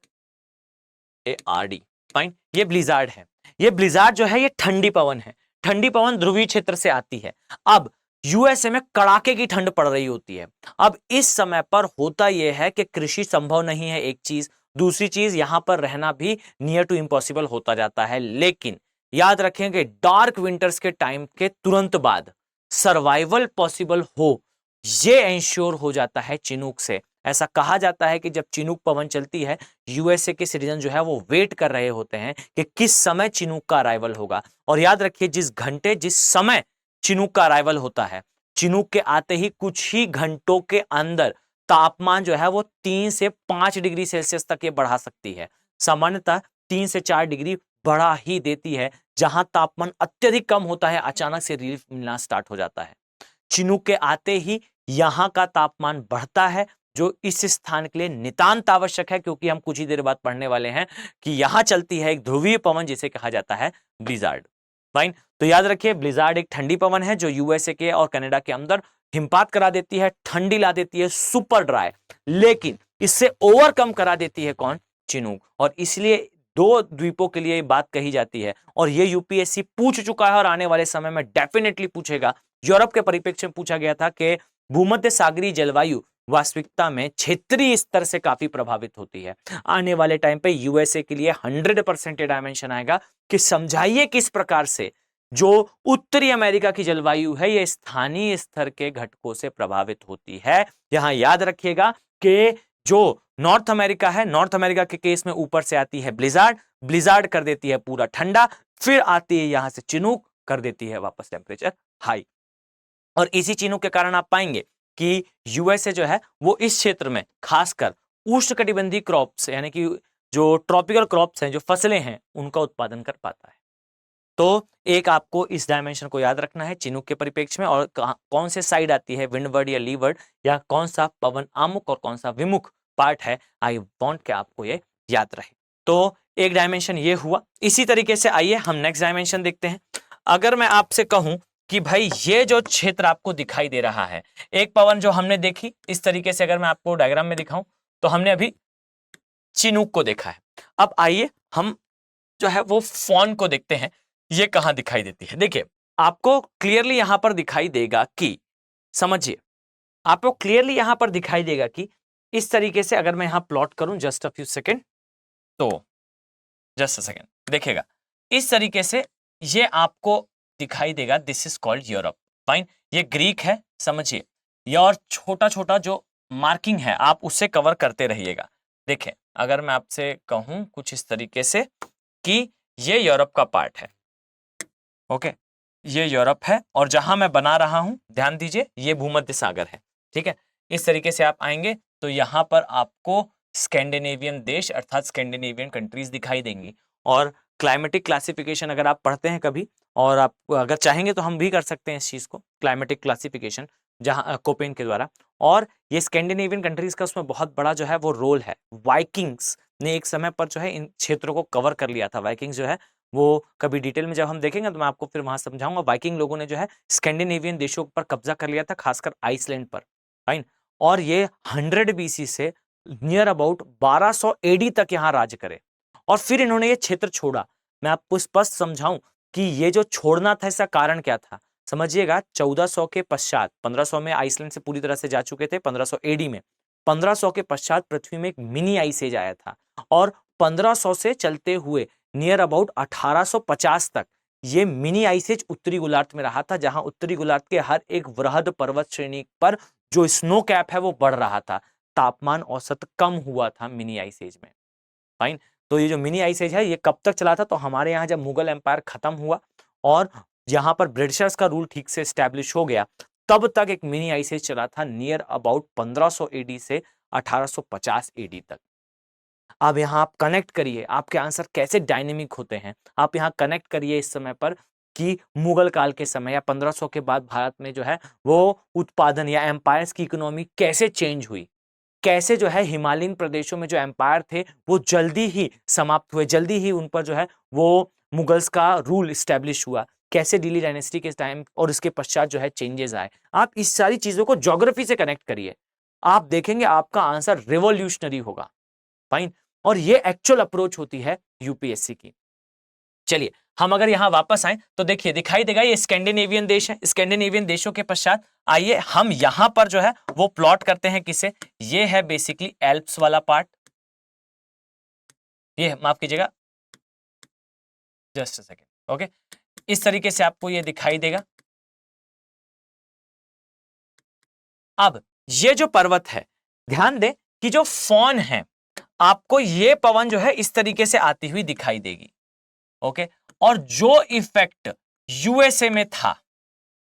ARD, फाइन, ये ब्लिजार्ड है। ये ब्लिजार्ड जो है ये ठंडी पवन है। ठंडी पवन ध्रुवीय क्षेत्र से आती है। अब यूएसए में कड़ाके की ठंड पड़ रही होती है। अब इस समय पर होता यह है कि कृषि संभव नहीं है, एक चीज। दूसरी चीज, यहां पर रहना भी नियर टू इम्पॉसिबल होता जाता है। लेकिन याद रखें कि डार्क विंटर्स के टाइम के तुरंत बाद सर्वाइवल पॉसिबल हो, ये एंश्योर हो जाता है चिनूक से। ऐसा कहा जाता है कि जब चिनूक पवन चलती है, यूएसए के सिटीजन जो है वो वेट कर रहे होते हैं कि किस समय चिनूक का अराइवल होगा। और याद रखिए, जिस घंटे जिस समय चिनूक का अराइवल होता है, चिनूक के आते ही कुछ ही घंटों के अंदर तापमान जो है वो 3 से 5 डिग्री सेल्सियस तक ये बढ़ा सकती है। सामान्यतः 3 से 4 डिग्री बढ़ा ही देती है। जहां तापमान अत्यधिक कम होता है, अचानक से रिलीफ मिलना स्टार्ट हो जाता है। चिनूक के आते ही यहां का तापमान बढ़ता है, जो इस स्थान के लिए नितांत आवश्यक है, क्योंकि हम कुछ ही देर बाद पढ़ने वाले हैं कि यहां चलती है एक ध्रुवीय पवन जिसे कहा जाता है ब्लिजार्ड। फाइन, तो याद रखिए, ब्लिजार्ड एक ठंडी पवन है जो यूएसए के और कनाडा के अंदर हिमपात करा देती है, ठंडी ला देती है, सुपर ड्राई। लेकिन इससे ओवरकम करा देती है कौन? चिनूक। और इसलिए 2 द्वीपों के लिए बात कही जाती है और ये यूपीएससी पूछ चुका है और आने वाले समय में डेफिनेटली पूछेगा। यूरोप के परिप्रेक्ष्य में पूछा गया था कि भूमध्य सागरीय जलवायु वास्तविकता में क्षेत्रीय स्तर से काफी प्रभावित होती है। आने वाले टाइम पे यूएसए के लिए 100% ये डायमेंशन आएगा कि समझाइए किस प्रकार से जो उत्तरी अमेरिका की जलवायु है ये स्थानीय स्तर के घटकों से प्रभावित होती है। यहां याद रखिएगा कि जो नॉर्थ अमेरिका है, नॉर्थ अमेरिका के केस में ऊपर से आती है ब्लिजार्ड, ब्लिजार्ड कर देती है पूरा ठंडा, फिर आती है यहां से चिनूक, कर देती है वापस टेम्परेचर हाई। और इसी चिनूक के कारण आप पाएंगे कि यूएसए जो है वो इस क्षेत्र में खासकर उष्णकटिबंधीय क्रॉप्स यानी कि जो ट्रॉपिकल क्रॉप्स हैं, जो फसलें हैं, उनका उत्पादन कर पाता है। तो एक आपको इस डायमेंशन को याद रखना है चिनूक के परिप्रेक्ष्य में, और कौन से साइड आती है, विंडवर्ड या लीवर्ड, या कौन सा पवन आमुख और कौन सा विमुख पार्ट है। आई वांट के आपको ये याद रहे। तो एक डायमेंशन ये हुआ। इसी तरीके से आइए हम नेक्स्ट डायमेंशन देखते हैं। अगर मैं आपसे कहूं कि भाई ये जो क्षेत्र आपको दिखाई दे रहा है, एक पवन जो हमने देखी इस तरीके से, अगर मैं आपको डायग्राम में दिखाऊं तो हमने अभी चिनूक को देखा है। अब आइए हम जो है वो फॉन को देखते हैं, ये कहां दिखाई देती है। देखिए, आपको क्लियरली यहां पर दिखाई देगा कि, समझिए, आपको क्लियरली यहां पर दिखाई देगा कि इस तरीके से अगर मैं यहां प्लॉट करूं, जस्ट अ फ्यू सेकेंड, तो जस्ट अ सेकेंड देखिएगा, इस तरीके से ये आपको दिखाई देगा। This is called Europe. Fine, ये ग्रीक है, समझिए, ये और छोटा छोटा जो मार्किंग है आप उससे कवर करते रहिएगा। देखिए, अगर मैं आपसे कहूं कुछ इस तरीके से कि ये यूरोप का पार्ट है, ओके, ये यूरोप है, और जहां मैं बना रहा हूं ध्यान दीजिए ये भूमध्य सागर है। ठीक है, इस तरीके से आप आएंगे तो यहां पर आपको स्कैंडिनेवियन देश अर्थात स्कैंडिनेवियन कंट्रीज दिखाई देंगी। और क्लाइमेटिक क्लासिफिकेशन अगर आप पढ़ते हैं कभी, और आप अगर चाहेंगे तो हम भी कर सकते हैं इस चीज को, क्लाइमेटिक क्लासिफिकेशन, जहां कोपेन के द्वारा। और ये स्कैंडिनेवियन कंट्रीज का उसमें बहुत बड़ा जो है वो रोल है। वाइकिंग्स ने एक समय पर जो है इन क्षेत्रों को कवर कर लिया था। वाइकिंग्स जो है वो कभी डिटेल में जब हम देखेंगे तो मैं आपको फिर वहां समझाऊंगा। वाइकिंग लोगों ने जो है स्कैंडिनेवियन देशों पर कब्जा कर लिया था, खासकर आइसलैंड पर। फाइन, और ये 100 बीसी से नियर अबाउट 1200 एडी तक यहाँ राज्य करे, और फिर इन्होंने ये क्षेत्र छोड़ा। मैं आपको स्पष्ट समझाऊं कि ये जो छोड़ना था इसका कारण क्या था। समझिएगा 1400 के पश्चात, 1500 में आइसलैंड से पूरी तरह से जा चुके थे, 1500 एडी में, 1500 के पश्चात पृथ्वी में एक मिनी आइस एज आया था और 1500 से चलते हुए नियर अबाउट 1850 तक ये मिनी आइस एज उत्तरी गोलार्ध में रहा था, जहां उत्तरी गोलार्ध के हर एक वृहद पर्वत श्रेणी पर जो स्नो कैप है वो बढ़ रहा था, तापमान औसत कम हुआ था मिनी आइस एज में। फाइन। तो ये जो मिनी आइस एज है ये कब तक चला था? तो हमारे यहाँ जब मुगल एम्पायर खत्म हुआ और यहाँ पर ब्रिटिशर्स का रूल ठीक से स्टैब्लिश हो गया, तब तक एक मिनी आइस एज चला था नियर अबाउट 1500 एडी से 1850 एडी तक। अब यहाँ आप कनेक्ट करिए, आपके आंसर कैसे डायनेमिक होते हैं। आप यहाँ कनेक्ट करिए इस समय पर कि मुगल काल के समय या 1500 के बाद भारत में जो है वो उत्पादन या एम्पायर्स की इकोनॉमी कैसे चेंज हुई, कैसे जो है हिमालयन प्रदेशों में जो एम्पायर थे वो जल्दी ही समाप्त हुए, जल्दी ही उन पर जो है वो मुगल्स का रूल स्टैब्लिश हुआ, कैसे दिल्ली डायनेस्टी के टाइम और उसके पश्चात जो है चेंजेस आए। आप इस सारी चीजों को ज्योग्राफी से कनेक्ट करिए, आप देखेंगे आपका आंसर रिवॉल्यूशनरी होगा। फाइन। और ये एक्चुअल अप्रोच होती है यूपीएससी की। चलिए हम अगर यहां वापस आए तो देखिए दिखाई देगा ये स्कैंडिनेवियन देश है। स्कैंडिनेवियन देशों के पश्चात आइए हम यहां पर जो है वो प्लॉट करते हैं किसे, ये है बेसिकली एल्प्स वाला पार्ट, ये माफ कीजिएगा जस्ट अ सेकेंड, ओके। इस तरीके से आपको ये दिखाई देगा। अब ये जो पर्वत है, ध्यान दें कि जो फॉन है आपको ये पवन जो है इस तरीके से आती हुई दिखाई देगी, ओके। और जो इफेक्ट यूएसए में था,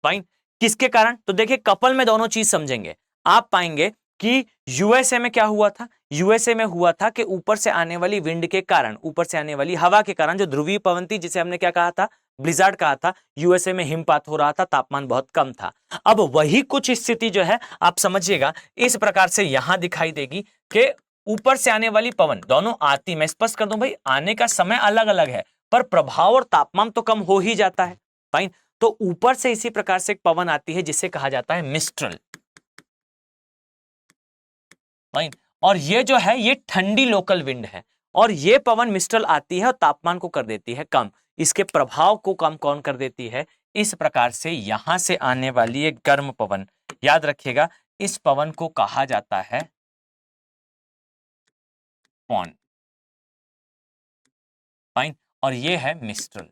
फाइन, किसके कारण? तो देखिए कपल में दोनों चीज समझेंगे, आप पाएंगे कि यूएसए में क्या हुआ था, यूएसए में हुआ था कि ऊपर से आने वाली विंड के कारण, ऊपर से आने वाली हवा के कारण, जो ध्रुवीय पवन थी जिसे हमने क्या कहा था, ब्लिजार्ड कहा था, यूएसए में हिमपात हो रहा था, तापमान बहुत कम था। अब वही कुछ स्थिति जो है आप समझिएगा इस प्रकार से यहां दिखाई देगी कि ऊपर से आने वाली पवन दोनों आती, मैं स्पष्ट कर दूं भाई, आने का समय अलग अलग है पर प्रभाव और तापमान तो कम हो ही जाता है। फाइन। तो ऊपर से इसी प्रकार से एक पवन आती है जिसे कहा जाता है मिस्ट्रल। फाइन। और ये जो है ये ठंडी लोकल विंड है और ये पवन मिस्ट्रल आती है और तापमान को कर देती है कम, इसके प्रभाव को कम कौन कर देती है? इस प्रकार से यहां से आने वाली एक गर्म पवन, याद रखिएगा इस पवन को कहा जाता है फॉन। फाइन। और ये है मिस्ट्रल।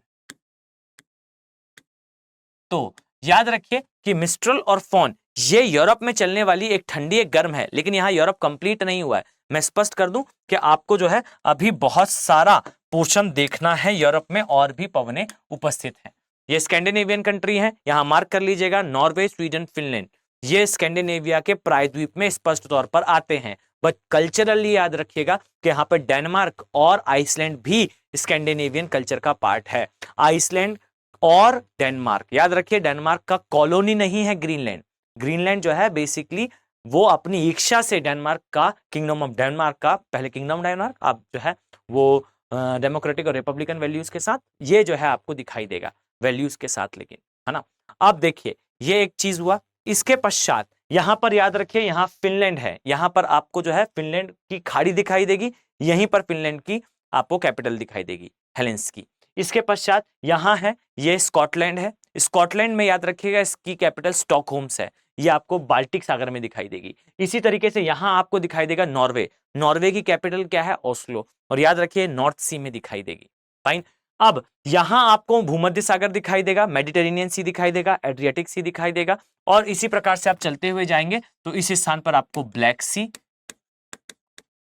तो याद रखिए कि मिस्ट्रल और फॉन ये यूरोप में चलने वाली एक ठंडी एक गर्म है, लेकिन यहां यूरोप कंप्लीट नहीं हुआ है। मैं स्पष्ट कर दूं कि आपको जो है अभी बहुत सारा पोर्शन देखना है, यूरोप में और भी पवनें उपस्थित हैं। ये स्कैंडिनेवियन कंट्री है, यहां मार्क कर लीजिएगा, नॉर्वे, स्वीडन, फिनलैंड, ये स्कैंडिनेविया के प्रायद्वीप में स्पष्ट तौर पर आते हैं। बट कल्चरली याद रखिएगा कि यहाँ पर डेनमार्क और आइसलैंड भी स्कैंडिनेवियन कल्चर का पार्ट है। आइसलैंड और डेनमार्क, याद रखिए डेनमार्क का कॉलोनी नहीं है ग्रीनलैंड, ग्रीनलैंड जो है बेसिकली वो अपनी इच्छा से डेनमार्क का, किंगडम ऑफ डेनमार्क का, पहले किंगडम डेनमार्क, अब जो है वो डेमोक्रेटिक और रिपब्लिकन वैल्यूज के साथ, ये जो है आपको दिखाई देगा वैल्यूज के साथ, लेकिन है ना। अब देखिए ये एक चीज हुआ, इसके पश्चात यहां पर याद रखिए यहां फिनलैंड है, यहां पर आपको जो है फिनलैंड की खाड़ी दिखाई देगी, यहीं पर फिनलैंड की आपको कैपिटल दिखाई देगी हेलेंस्की। इसके पश्चात यहां है ये स्कॉटलैंड है, स्कॉटलैंड में याद रखिएगा इसकी कैपिटल स्टॉकहोम्स है, ये आपको बाल्टिक सागर में दिखाई देगी। इसी तरीके से यहां आपको दिखाई देगा नॉर्वे, नॉर्वे की कैपिटल क्या है, ओस्लो, और याद रखिए नॉर्थ सी में दिखाई देगी। फाइन। अब यहां आपको भूमध्य सागर दिखाई देगा, मेडिटेरेनियन सी दिखाई देगा, एड्रियाटिक सी दिखाई देगा, और इसी प्रकार से आप चलते हुए जाएंगे तो इस स्थान पर आपको ब्लैक सी,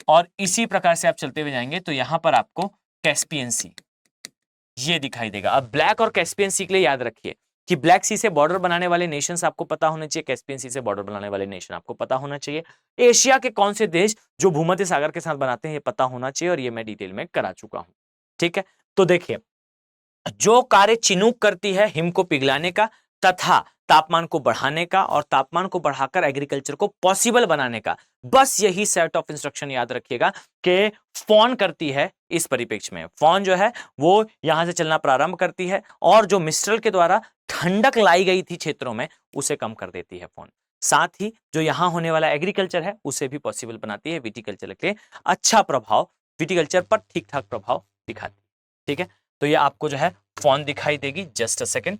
और इसी प्रकार से आप चलते हुए जाएंगे तो यहां पर आपको कैस्पियन सी ये दिखाई देगा। अब ब्लैक और कैस्पियन सी के लिए याद रखिए कि ब्लैक सी से बॉर्डर बनाने वाले नेशंस आपको पता होने चाहिए, कैस्पियन सी से बॉर्डर बनाने वाले नेशन आपको पता होना चाहिए। एशिया के कौन से देश जो भूमध्य सागर के साथ बनाते हैं ये पता होना चाहिए, और ये मैं डिटेल में करा चुका हूं। ठीक है, तो देखिए जो कार्य चिनूक करती है हिम को पिघलाने का तथा तापमान को बढ़ाने का, और तापमान को बढ़ाकर एग्रीकल्चर को पॉसिबल बनाने का, बस यही सेट ऑफ इंस्ट्रक्शन याद रखिएगा कि फॉन करती है। इस परिप्रेक्ष्य में फॉन जो है वो यहां से चलना प्रारंभ करती है, और जो मिस्ट्रल के द्वारा ठंडक लाई गई थी क्षेत्रों में उसे कम कर देती है फॉन। साथ ही जो यहां होने वाला एग्रीकल्चर है उसे भी पॉसिबल बनाती है, विटिकल्चर के अच्छा प्रभाव, विटिकल्चर पर ठीक ठाक प्रभाव दिखाती है। ठीक है, तो ये आपको जो है फॉन दिखाई देगी। जस्ट अ सेकेंड,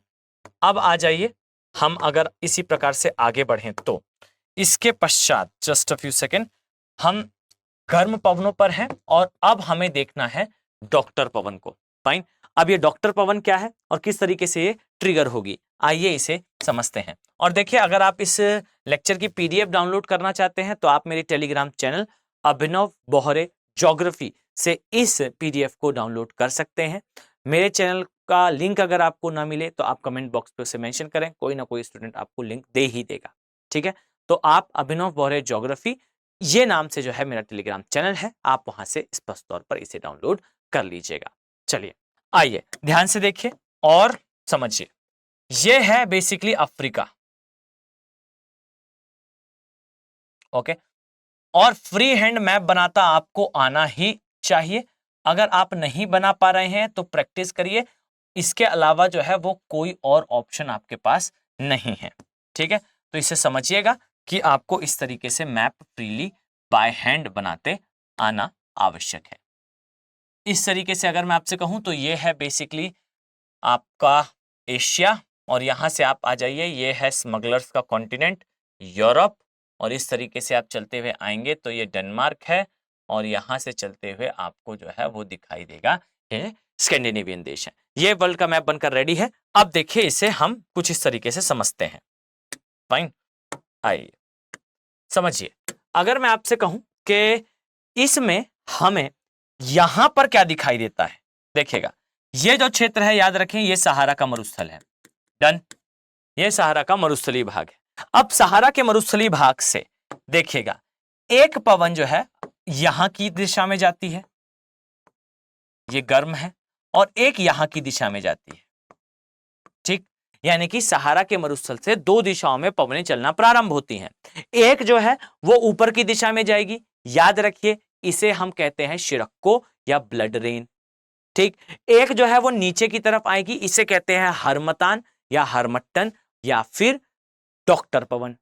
अब आ जाइए हम अगर इसी प्रकार से आगे बढ़ें तो इसके पश्चात जस्ट अ फ्यू सेकेंड हम गर्म पवनों पर हैं और अब हमें देखना है डॉक्टर पवन को। फाइन, अब ये डॉक्टर पवन क्या है और किस तरीके से ये ट्रिगर होगी, आइए इसे समझते हैं। और देखिए, अगर आप इस लेक्चर की पीडीएफ डाउनलोड करना चाहते हैं तो आप मेरे टेलीग्राम चैनल अभिनव बोहरे ज्योग्राफी से इस पीडीएफ को डाउनलोड कर सकते हैं। मेरे चैनल का लिंक अगर आपको ना मिले तो आप कमेंट बॉक्स पे उसे मेंशन करें, कोई ना कोई स्टूडेंट आपको लिंक दे ही देगा। ठीक है, तो आप अभिनव बोहरे ज्योग्राफी ये नाम से जो है मेरा टेलीग्राम चैनल है, आप वहां से स्पष्ट तौर पर इसे डाउनलोड कर लीजिएगा। चलिए आइए ध्यान से देखिए और समझिए, ये है बेसिकली अफ्रीका। ओके, और फ्री हैंड मैप बनाता आपको आना ही चाहिए। अगर आप नहीं बना पा रहे हैं तो प्रैक्टिस करिए, इसके अलावा जो है वो कोई और ऑप्शन आपके पास नहीं है। ठीक है, तो इसे समझिएगा कि आपको इस तरीके से मैप फ्रीली बाय हैंड बनाते आना आवश्यक है। इस तरीके से अगर मैं आपसे कहूं तो ये है बेसिकली आपका एशिया, और यहां से आप आ जाइए, ये है स्मगलर्स का कॉन्टिनेंट यूरोप, और इस तरीके से आप चलते हुए आएंगे तो ये डेनमार्क है, और यहां से चलते हुए आपको जो है वो दिखाई देगा ये स्कैंडिनेवियन देश है। ये वर्ल्ड का मैप बनकर रेडी है। अब देखिए इसे हम कुछ इस तरीके से समझते हैं। फाइन, आइए समझिए, अगर मैं आपसे कहूं कि इसमें हमें यहां पर क्या दिखाई देता है, देखिएगा ये जो क्षेत्र है याद रखें ये सहारा का मरुस्थल है। डन, ये सहारा का मरुस्थलीय भाग है। अब सहारा के मरुस्थलीय भाग से देखिएगा एक पवन जो है यहां की दिशा में जाती है, ये गर्म है, और एक यहां की दिशा में जाती है। ठीक, यानी कि सहारा के मरुस्थल से दो दिशाओं में पवनें चलना प्रारंभ होती हैं। एक जो है वो ऊपर की दिशा में जाएगी, याद रखिए इसे हम कहते हैं शिरक्को या ब्लड रेन। ठीक, एक जो है वो नीचे की तरफ आएगी, इसे कहते हैं हरमतान या हरमट्टन या फिर डॉक्टर पवन।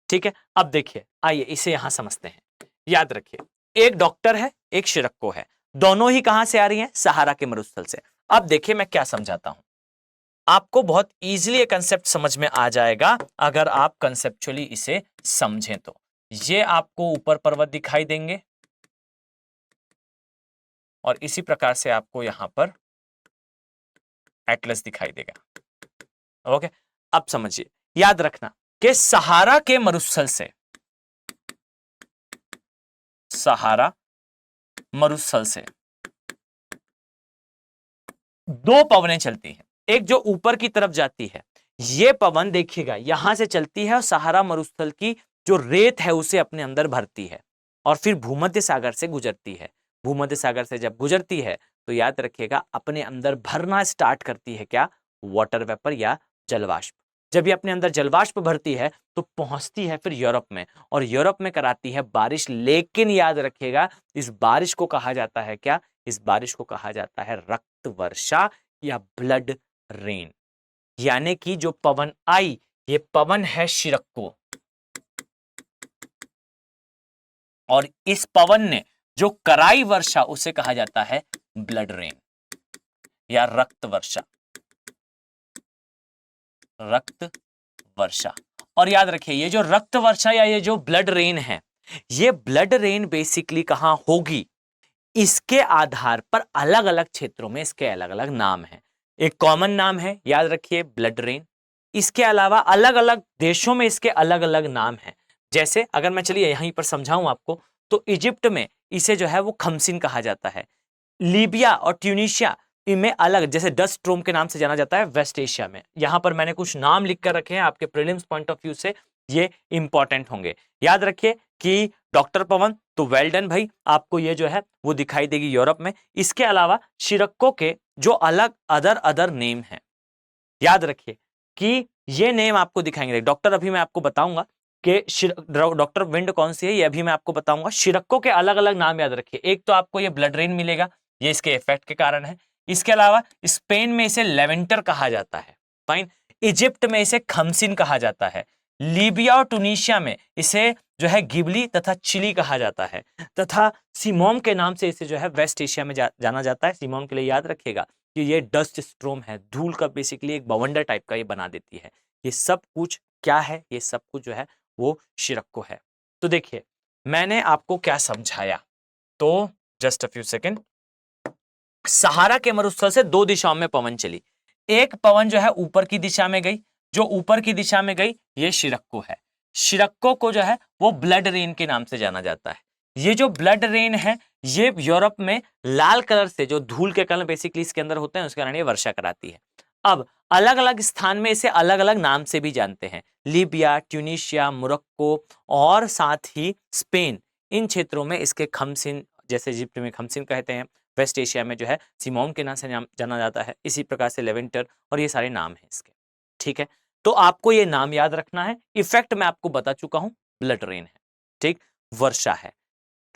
ठीक है, अब देखिए आइए इसे यहां समझते हैं। याद रखिए एक डॉक्टर है एक शिरक्को है, दोनों ही कहां से आ रही हैं, सहारा के मरुस्थल से। अब देखिए मैं क्या समझाता हूं, आपको बहुत इजीली ये कंसेप्ट समझ में आ जाएगा अगर आप कंसेप्चुअली इसे समझें तो। ये आपको ऊपर पर्वत दिखाई देंगे और इसी प्रकार से आपको यहां पर एटलस दिखाई देगा। ओके, अब समझिए, याद रखना कि सहारा के मरुस्थल से, सहारा मरुस्थल से दो पवनें चलती हैं, एक जो ऊपर की तरफ जाती है, ये पवन देखिएगा यहां से चलती है और सहारा मरुस्थल की जो रेत है उसे अपने अंदर भरती है और फिर भूमध्य सागर से गुजरती है। भूमध्य सागर से जब गुजरती है तो याद रखिएगा अपने अंदर भरना स्टार्ट करती है क्या, वाटर वेपर या जलवाष्प। जब ये अपने अंदर जलवाष्प भरती है तो पहुंचती है फिर यूरोप में, और यूरोप में कराती है बारिश। लेकिन याद रखिएगा इस बारिश को कहा जाता है क्या, इस बारिश को कहा जाता है रक्त वर्षा या ब्लड रेन। यानी कि जो पवन आई, ये पवन है शिरक्को, और इस पवन ने जो कराई वर्षा उसे कहा जाता है ब्लड रेन या रक्त वर्षा, रक्त वर्षा। और याद रखिए ये जो रक्त वर्षा या ये जो ब्लड रेन है, ये ब्लड रेन बेसिकली कहां होगी, इसके आधार पर अलग अलग क्षेत्रों में इसके अलग अलग नाम हैं। एक कॉमन नाम है याद रखिए ब्लड रेन, इसके अलावा अलग अलग देशों में इसके अलग अलग नाम हैं। जैसे अगर मैं चलिए यहीं पर समझाऊं आपको तो इजिप्ट में इसे जो है वो खमसिन कहा जाता है, लीबिया और ट्यूनिशिया इनमें अलग, जैसे डस्ट स्ट्रोम के नाम से जाना जाता है वेस्ट एशिया में। यहां पर मैंने कुछ नाम लिख कर रखे हैं, आपके प्रीलिम्स पॉइंट ऑफ व्यू से ये इंपॉर्टेंट होंगे। याद रखिए कि डॉक्टर पवन तो वेल डन भाई, आपको ये जो है वो दिखाई देगी यूरोप में। इसके अलावा शिरक्को के जो अलग अदर नेम हैं, याद रखिए कि ये नेम आपको दिखाएंगे। डॉक्टर अभी मैं आपको बताऊंगा कि डॉक्टर विंड कौन सी है, ये अभी मैं आपको बताऊंगा। शिरक्को के अलग अलग नाम याद रखिए, एक तो आपको ये ब्लड रेन मिलेगा, ये इसके इफेक्ट के कारण है। इसके अलावा स्पेन में इसे लेवेंटर कहा जाता है, फाइन। इजिप्ट में इसे खमसिन कहा जाता है, लीबिया और टूनिशिया में इसे जो है गिबली तथा चिली कहा जाता है, तथा सिमोम के नाम से इसे जो है वेस्ट एशिया में जाना जाता है। सिमोम के लिए याद रखिएगा कि ये डस्ट स्ट्रोम है, धूल का बेसिकली एक बवंडर टाइप का ये बना देती है। ये सब कुछ क्या है, ये सब कुछ जो है वो शिरक्को है। तो देखिए मैंने आपको क्या समझाया, तो जस्ट अ फ्यू सेकेंड। सहारा के मरुस्थल से दो दिशाओं में पवन चली, एक पवन जो है ऊपर की दिशा में गई, जो ऊपर की दिशा में गई ये शिरक्को है। शिरक्को को जो है वो ब्लड रेन के नाम से जाना जाता है। ये जो ब्लड रेन है ये यूरोप में लाल कलर से, जो धूल के कलर बेसिकली इसके अंदर होते हैं, उसके कारण ये वर्षा कराती है। अब अलग अलग स्थान में इसे अलग अलग नाम से भी जानते हैं, लीबिया, ट्यूनिशिया, मोरक्को और साथ ही स्पेन, इन क्षेत्रों में इसके खमसिन, जैसे इजिप्ट में खमसिन कहते हैं, वेस्ट एशिया में जो है सिमोन के नाम से जाना जाता है, इसी प्रकार से लेवेंटर, और ये सारे नाम हैं इसके। ठीक है, तो आपको ये नाम याद रखना है। इफेक्ट मैं आपको बता चुका हूं, ब्लड रेन है, ठीक, वर्षा है।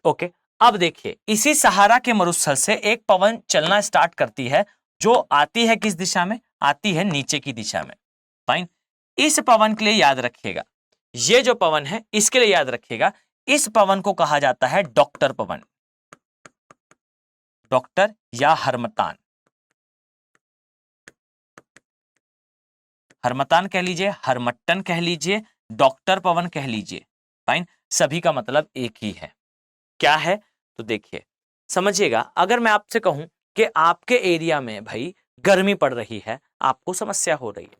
ओके, अब देखिए इसी सहारा के मरुस्थल से एक पवन चलना स्टार्ट करती है, जो आती है किस दिशा में, आती है नीचे की दिशा में। फाइन, इस पवन के लिए याद रखिएगा, ये जो पवन है इसके लिए याद रखिएगा, इस पवन को कहा जाता है डॉक्टर पवन, डॉक्टर या हरमतान, हरमतान कह लीजिए, हरमट्टन कह लीजिए, डॉक्टर पवन कह लीजिए। फाइन, सभी का मतलब एक ही है। क्या है, तो देखिए समझिएगा, अगर मैं आपसे कहूं कि आपके एरिया में भाई गर्मी पड़ रही है, आपको समस्या हो रही है,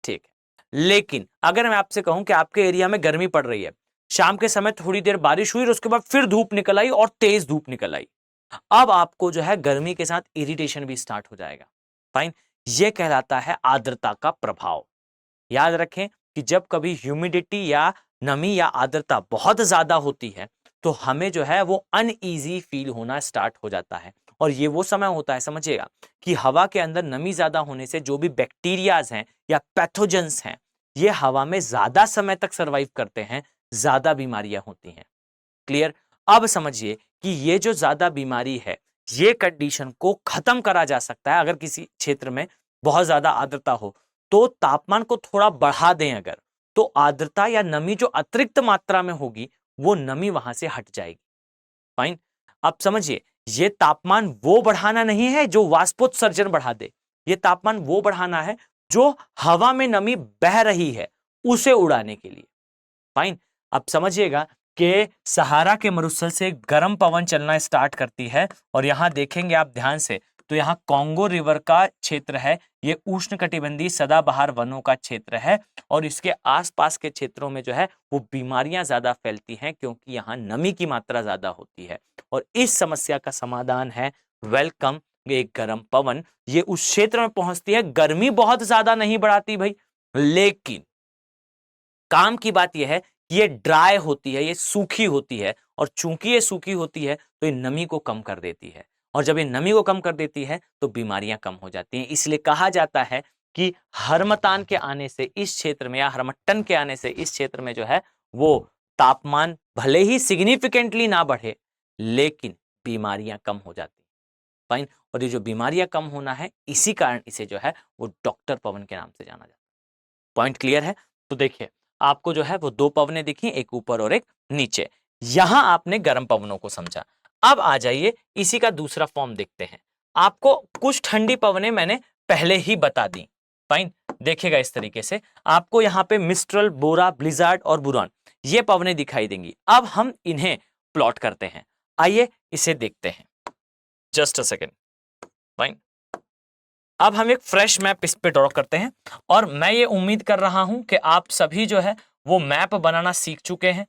ठीक है, लेकिन अगर मैं आपसे कहूं कि आपके एरिया में गर्मी पड़ रही है, शाम के समय थोड़ी देर बारिश हुई और उसके बाद फिर धूप निकल आई और तेज धूप निकल आई, अब आपको जो है गर्मी के साथ इरिटेशन भी स्टार्ट हो जाएगा। फाइन, ये कहलाता है आर्द्रता का प्रभाव। याद रखें कि जब कभी ह्यूमिडिटी या नमी या आर्द्रता बहुत ज्यादा होती है तो हमें जो है वो अनईजी फील होना स्टार्ट हो जाता है, और ये वो समय होता है, समझिएगा, कि हवा के अंदर नमी ज्यादा होने से जो भी बैक्टीरियाज हैं या पैथोजेंस हैं, ये हवा में ज्यादा समय तक सरवाइव करते हैं, ज्यादा बीमारियां होती हैं। क्लियर? अब समझिए कि ये जो ज्यादा बीमारी है, ये कंडीशन को खत्म करा जा सकता है अगर किसी क्षेत्र में बहुत ज्यादा आर्द्रता हो, तो तापमान को थोड़ा बढ़ा दें अगर, तो आर्द्रता या नमी जो अतिरिक्त मात्रा में होगी वो नमी वहां से हट जाएगी। फाइन, अब समझिए ये तापमान वो बढ़ाना नहीं है जो वाष्पोत्सर्जन बढ़ा दे, ये तापमान वो बढ़ाना है जो हवा में नमी बह रही है उसे उड़ाने के लिए। फाइन, अब समझिएगा कि सहारा के मरुस्थल से गर्म पवन चलना स्टार्ट करती है, और यहां देखेंगे आप ध्यान से तो यहाँ कॉन्गो रिवर का क्षेत्र है, ये उष्णकटिबंधीय सदाबहार वनों का क्षेत्र है, और इसके आसपास के क्षेत्रों में जो है वो बीमारियां ज्यादा फैलती हैं क्योंकि यहाँ नमी की मात्रा ज्यादा होती है। और इस समस्या का समाधान है वेलकम एक गर्म पवन। ये उस क्षेत्र में पहुंचती है, गर्मी बहुत ज्यादा नहीं बढ़ाती भाई, लेकिन काम की बात यह है कि ये ड्राई होती है, ये सूखी होती है, और चूंकि ये सूखी होती है तो ये नमी को कम कर देती है, और जब ये नमी को कम कर देती है तो बीमारियां कम हो जाती हैं। इसलिए कहा जाता है कि हरमतान के आने से इस क्षेत्र में, या हरमट्टन के आने से इस क्षेत्र में जो है वो तापमान भले ही सिग्निफिकेंटली ना बढ़े, लेकिन बीमारियां कम हो जाती हैं। फाइन, और ये जो बीमारियां कम होना है, इसी कारण इसे जो है वो डॉक्टर पवन के नाम से जाना जाता है। पॉइंट क्लियर है? तो देखिए आपको जो है वो दो पवनें दिखी, एक ऊपर और एक नीचे, यहां आपने गर्म पवनों को समझा। अब आ जाइए इसी का दूसरा फॉर्म देखते हैं। आपको कुछ ठंडी पवनें मैंने पहले ही बता दी। फाइन, देखिएगा इस तरीके से आपको यहाँ पे मिस्ट्रल, बोरा, ब्लिजार्ड और बुरान, ये पवनें दिखाई देंगी। अब हम इन्हें प्लॉट करते हैं, आइए इसे देखते हैं। Just a second. फाइन, अब हम एक फ्रेश मैप इस पे ड्रॉ करते हैं, और मैं ये उम्मीद कर रहा हूं कि आप सभी जो है वो मैप बनाना सीख चुके हैं।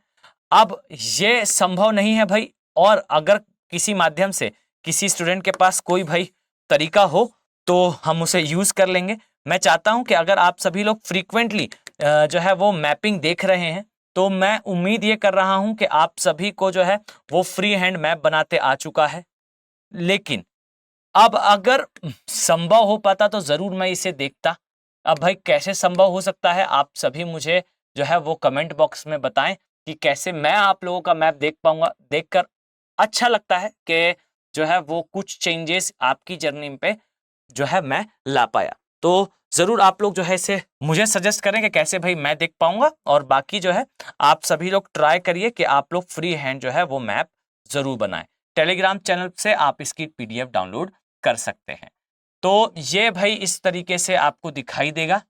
अब ये संभव नहीं है भाई, और अगर किसी माध्यम से किसी स्टूडेंट के पास कोई भाई तरीका हो तो हम उसे यूज कर लेंगे। मैं चाहता हूं कि अगर आप सभी लोग फ्रीक्वेंटली जो है वो मैपिंग देख रहे हैं, तो मैं उम्मीद ये कर रहा हूं कि आप सभी को जो है वो फ्री हैंड मैप बनाते आ चुका है। लेकिन अब अगर संभव हो पाता तो जरूर मैं इसे देखता। अब भाई कैसे संभव हो सकता है, आप सभी मुझे जो है वो कमेंट बॉक्स में बताएं कि कैसे मैं आप लोगों का मैप देख पाऊंगा। देखकर अच्छा लगता है कि जो है वो कुछ चेंजेस आपकी जर्नी पे जो है मैं ला पाया। तो जरूर आप लोग जो है इसे मुझे सजेस्ट करें कि कैसे भाई मैं देख पाऊंगा, और बाकी जो है आप सभी लोग ट्राई करिए कि आप लोग फ्री हैंड जो है वो मैप जरूर बनाएं। टेलीग्राम चैनल से आप इसकी PDF डाउनलोड कर सकते हैं। तो ये भाई इस तरीके से आपको दिखाई देगा।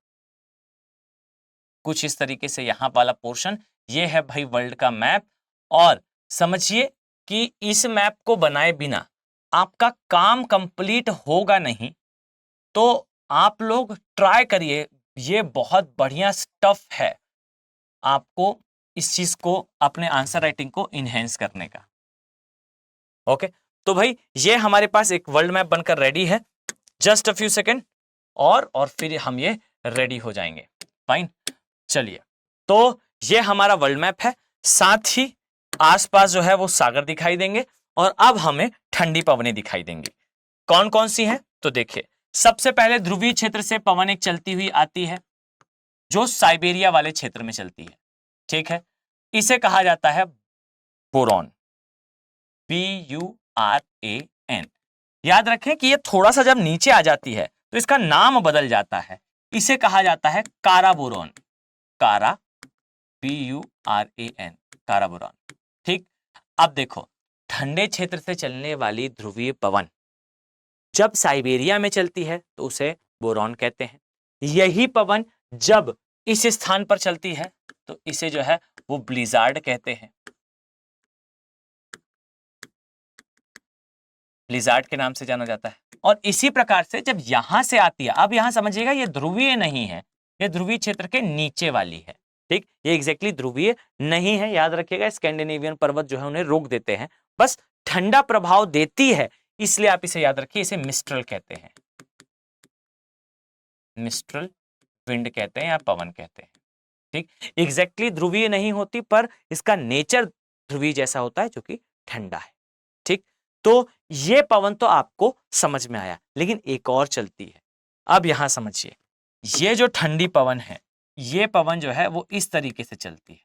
कुछ इस तरीके से यहाँ वाला पोर्शन, ये है भाई वर्ल्ड का मैप। और समझिए कि इस मैप को बनाए बिना आपका काम कंप्लीट होगा नहीं, तो आप लोग ट्राई करिए, ये बहुत बढ़िया स्टफ है आपको इस चीज को, अपने आंसर राइटिंग को इनहेंस करने का। ओके, तो भाई ये हमारे पास एक वर्ल्ड मैप बनकर रेडी है। जस्ट अ फ्यू सेकेंड और फिर हम ये रेडी हो जाएंगे। फाइन, चलिए, तो ये हमारा वर्ल्ड मैप है, साथ ही आसपास जो है वो सागर दिखाई देंगे और अब हमें ठंडी पवनें दिखाई देंगी। कौन कौन सी हैं? तो देखिए, सबसे पहले ध्रुवीय क्षेत्र से पवन एक चलती हुई आती है जो साइबेरिया वाले क्षेत्र में चलती है। ठीक है, इसे कहा जाता है बोरॉन, BURAN। याद रखें कि ये थोड़ा सा जब नीचे आ जाती है तो इसका नाम बदल जाता है, इसे कहा जाता है कारा बोरॉन, कारा, BURAN, कारा बोरॉन। ठीक, अब देखो, ठंडे क्षेत्र से चलने वाली ध्रुवीय पवन जब साइबेरिया में चलती है तो उसे बोरॉन कहते हैं। यही पवन जब इस स्थान पर चलती है तो इसे जो है वो ब्लिजार्ड कहते हैं, ब्लिजार्ड के नाम से जाना जाता है। और इसी प्रकार से जब यहां से आती है, अब यहां समझिएगा ये ध्रुवीय नहीं है, ये ध्रुवीय क्षेत्र के नीचे वाली है। ठीक, ये एग्जैक्टली ध्रुवीय नहीं है, याद रखिएगा, स्कैंडिनेवियन पर्वत जो है उन्हें रोक देते हैं, बस ठंडा प्रभाव देती है, इसलिए आप इसे याद रखिए, इसे मिस्ट्रल कहते हैं, मिस्ट्रल विंड कहते हैं या पवन कहते हैं। ठीक, एग्जैक्टली ध्रुवीय नहीं होती पर इसका नेचर ध्रुवीय जैसा होता है जो कि ठंडा है। ठीक, तो ये पवन तो आपको समझ में आया, लेकिन एक और चलती है। अब यहां समझिए, ये जो ठंडी पवन है, ये पवन जो है वो इस तरीके से चलती है।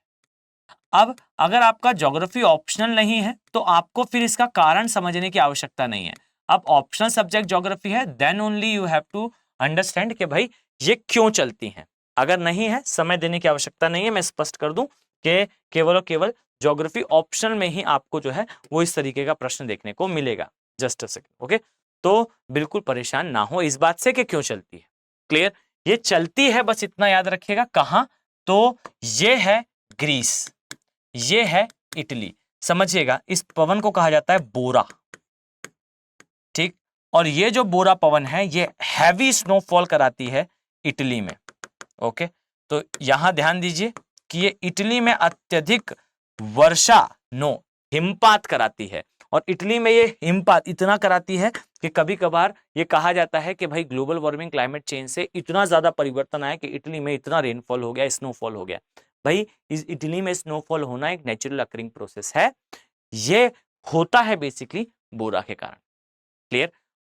अब अगर आपका ज्योग्राफी ऑप्शनल नहीं है तो आपको फिर इसका कारण समझने की आवश्यकता नहीं है। अब ऑप्शनल सब्जेक्ट ज्योग्राफी है, then only you have to understand कि भाई ये क्यों चलती हैं। अगर नहीं है, समय देने की आवश्यकता नहीं है, मैं स्पष्ट कर दूं कि केवल और केवल ज्योग्राफी ऑप्शनल में ही आपको जो है वो इस तरीके का प्रश्न देखने को मिलेगा। जस्ट अ सेकंड, ओके, तो बिल्कुल परेशान ना हो इस बात से कि क्यों चलती है। क्लियर, ये चलती है, बस इतना याद रखिएगा। कहां? तो ये है ग्रीस, ये है इटली। समझिएगा, इस पवन को कहा जाता है बोरा। ठीक, और ये जो बोरा पवन है ये हैवी स्नोफॉल कराती है इटली में। ओके, तो यहां ध्यान दीजिए कि ये इटली में अत्यधिक वर्षा, नो, हिमपात कराती है। और इटली में ये हिमपात इतना कराती है कि कभी कभार ये कहा जाता है कि भाई ग्लोबल वार्मिंग, क्लाइमेट चेंज से इतना ज्यादा परिवर्तन आया कि इटली में इतना रेनफॉल हो गया, स्नोफॉल हो गया। भाई इस इटली में स्नोफॉल होना एक नेचुरल अकरिंग प्रोसेस है, ये होता है बेसिकली बोरा के कारण। क्लियर,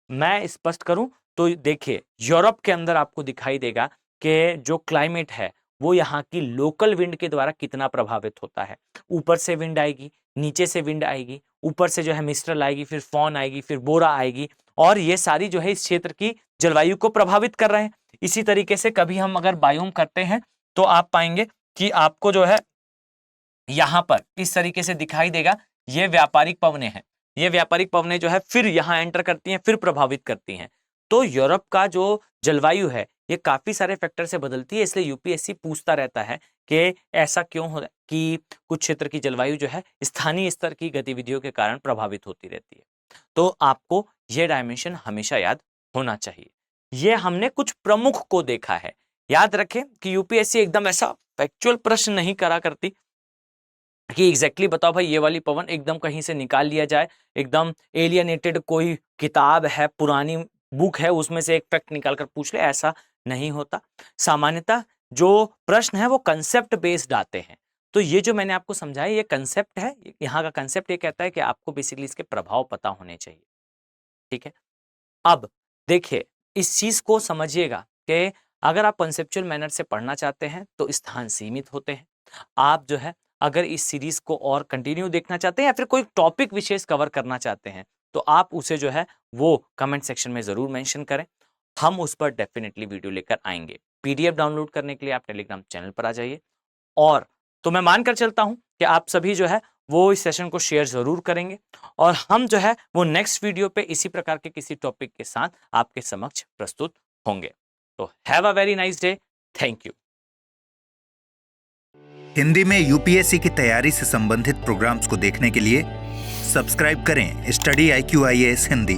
मैं स्पष्ट करूं तो देखिए, यूरोप के अंदर आपको दिखाई देगा कि जो क्लाइमेट है वो यहाँ की लोकल विंड के द्वारा कितना प्रभावित होता है। ऊपर से विंड आएगी, नीचे से विंड आएगी, ऊपर से जो है मिस्ट्रल आएगी, फिर फॉन आएगी, फिर बोरा आएगी, और ये सारी जो है इस क्षेत्र की जलवायु को प्रभावित कर रहे हैं। इसी तरीके से कभी हम अगर बायोम करते हैं तो आप पाएंगे कि आपको जो है यहां पर इस तरीके से दिखाई देगा, ये व्यापारिक पवनें हैं, ये व्यापारिक पवनें जो है फिर यहां एंटर करती हैं, फिर प्रभावित करती हैं। तो यूरोप का जो जलवायु है ये काफी सारे फैक्टर से बदलती है, इसलिए यूपीएससी पूछता रहता है कि ऐसा क्यों हो कि कुछ क्षेत्र की जलवायु जो है स्थानीय स्तर की गतिविधियों के कारण प्रभावित होती रहती है। तो आपको ये डायमेंशन हमेशा याद होना चाहिए। ये हमने कुछ प्रमुख को देखा है। याद रखें कि यूपीएससी एकदम ऐसा फैक्चुअल प्रश्न नहीं करा करती कि एग्जैक्टली बताओ भाई ये वाली पवन एकदम कहीं से निकाल लिया जाए, एकदम एलियनेटेड कोई किताब है, पुरानी बुक है, उसमें से एक फैक्ट निकाल कर पूछ ले, ऐसा नहीं होता। सामान्यतः जो प्रश्न है वो कंसेप्ट बेस्ड आते हैं। तो ये जो मैंने आपको समझाया ये कंसेप्ट है, यहाँ का कंसेप्ट ये कहता है कि आपको बेसिकली इसके प्रभाव पता होने चाहिए। ठीक है, अब देखिए इस चीज को समझिएगा कि अगर आप कंसेप्चुअल मैनर से पढ़ना चाहते हैं तो स्थान सीमित होते हैं। आप जो है अगर इस सीरीज को और कंटिन्यू देखना चाहते हैं या फिर कोई टॉपिक विशेष कवर करना चाहते हैं तो आप उसे जो है वो कमेंट सेक्शन में जरूर मेंशन करें, हम उस पर डेफिनेटली वीडियो लेकर आएंगे। पीडीएफ डाउनलोड करने के लिए आप टेलीग्राम चैनल पर आ जाइए, और तो मैं मानकर चलता हूं कि आप सभी जो है वो इस सेशन को शेयर जरूर करेंगे, और हम जो है वो नेक्स्ट वीडियो पे इसी प्रकार के किसी टॉपिक के साथ आपके समक्ष प्रस्तुत होंगे। तो have a very nice day, thank you. Hindi में यूपीएससी की तैयारी से संबंधित प्रोग्राम्स को देखने के लिए सब्सक्राइब करें स्टडी IQ IAS हिंदी।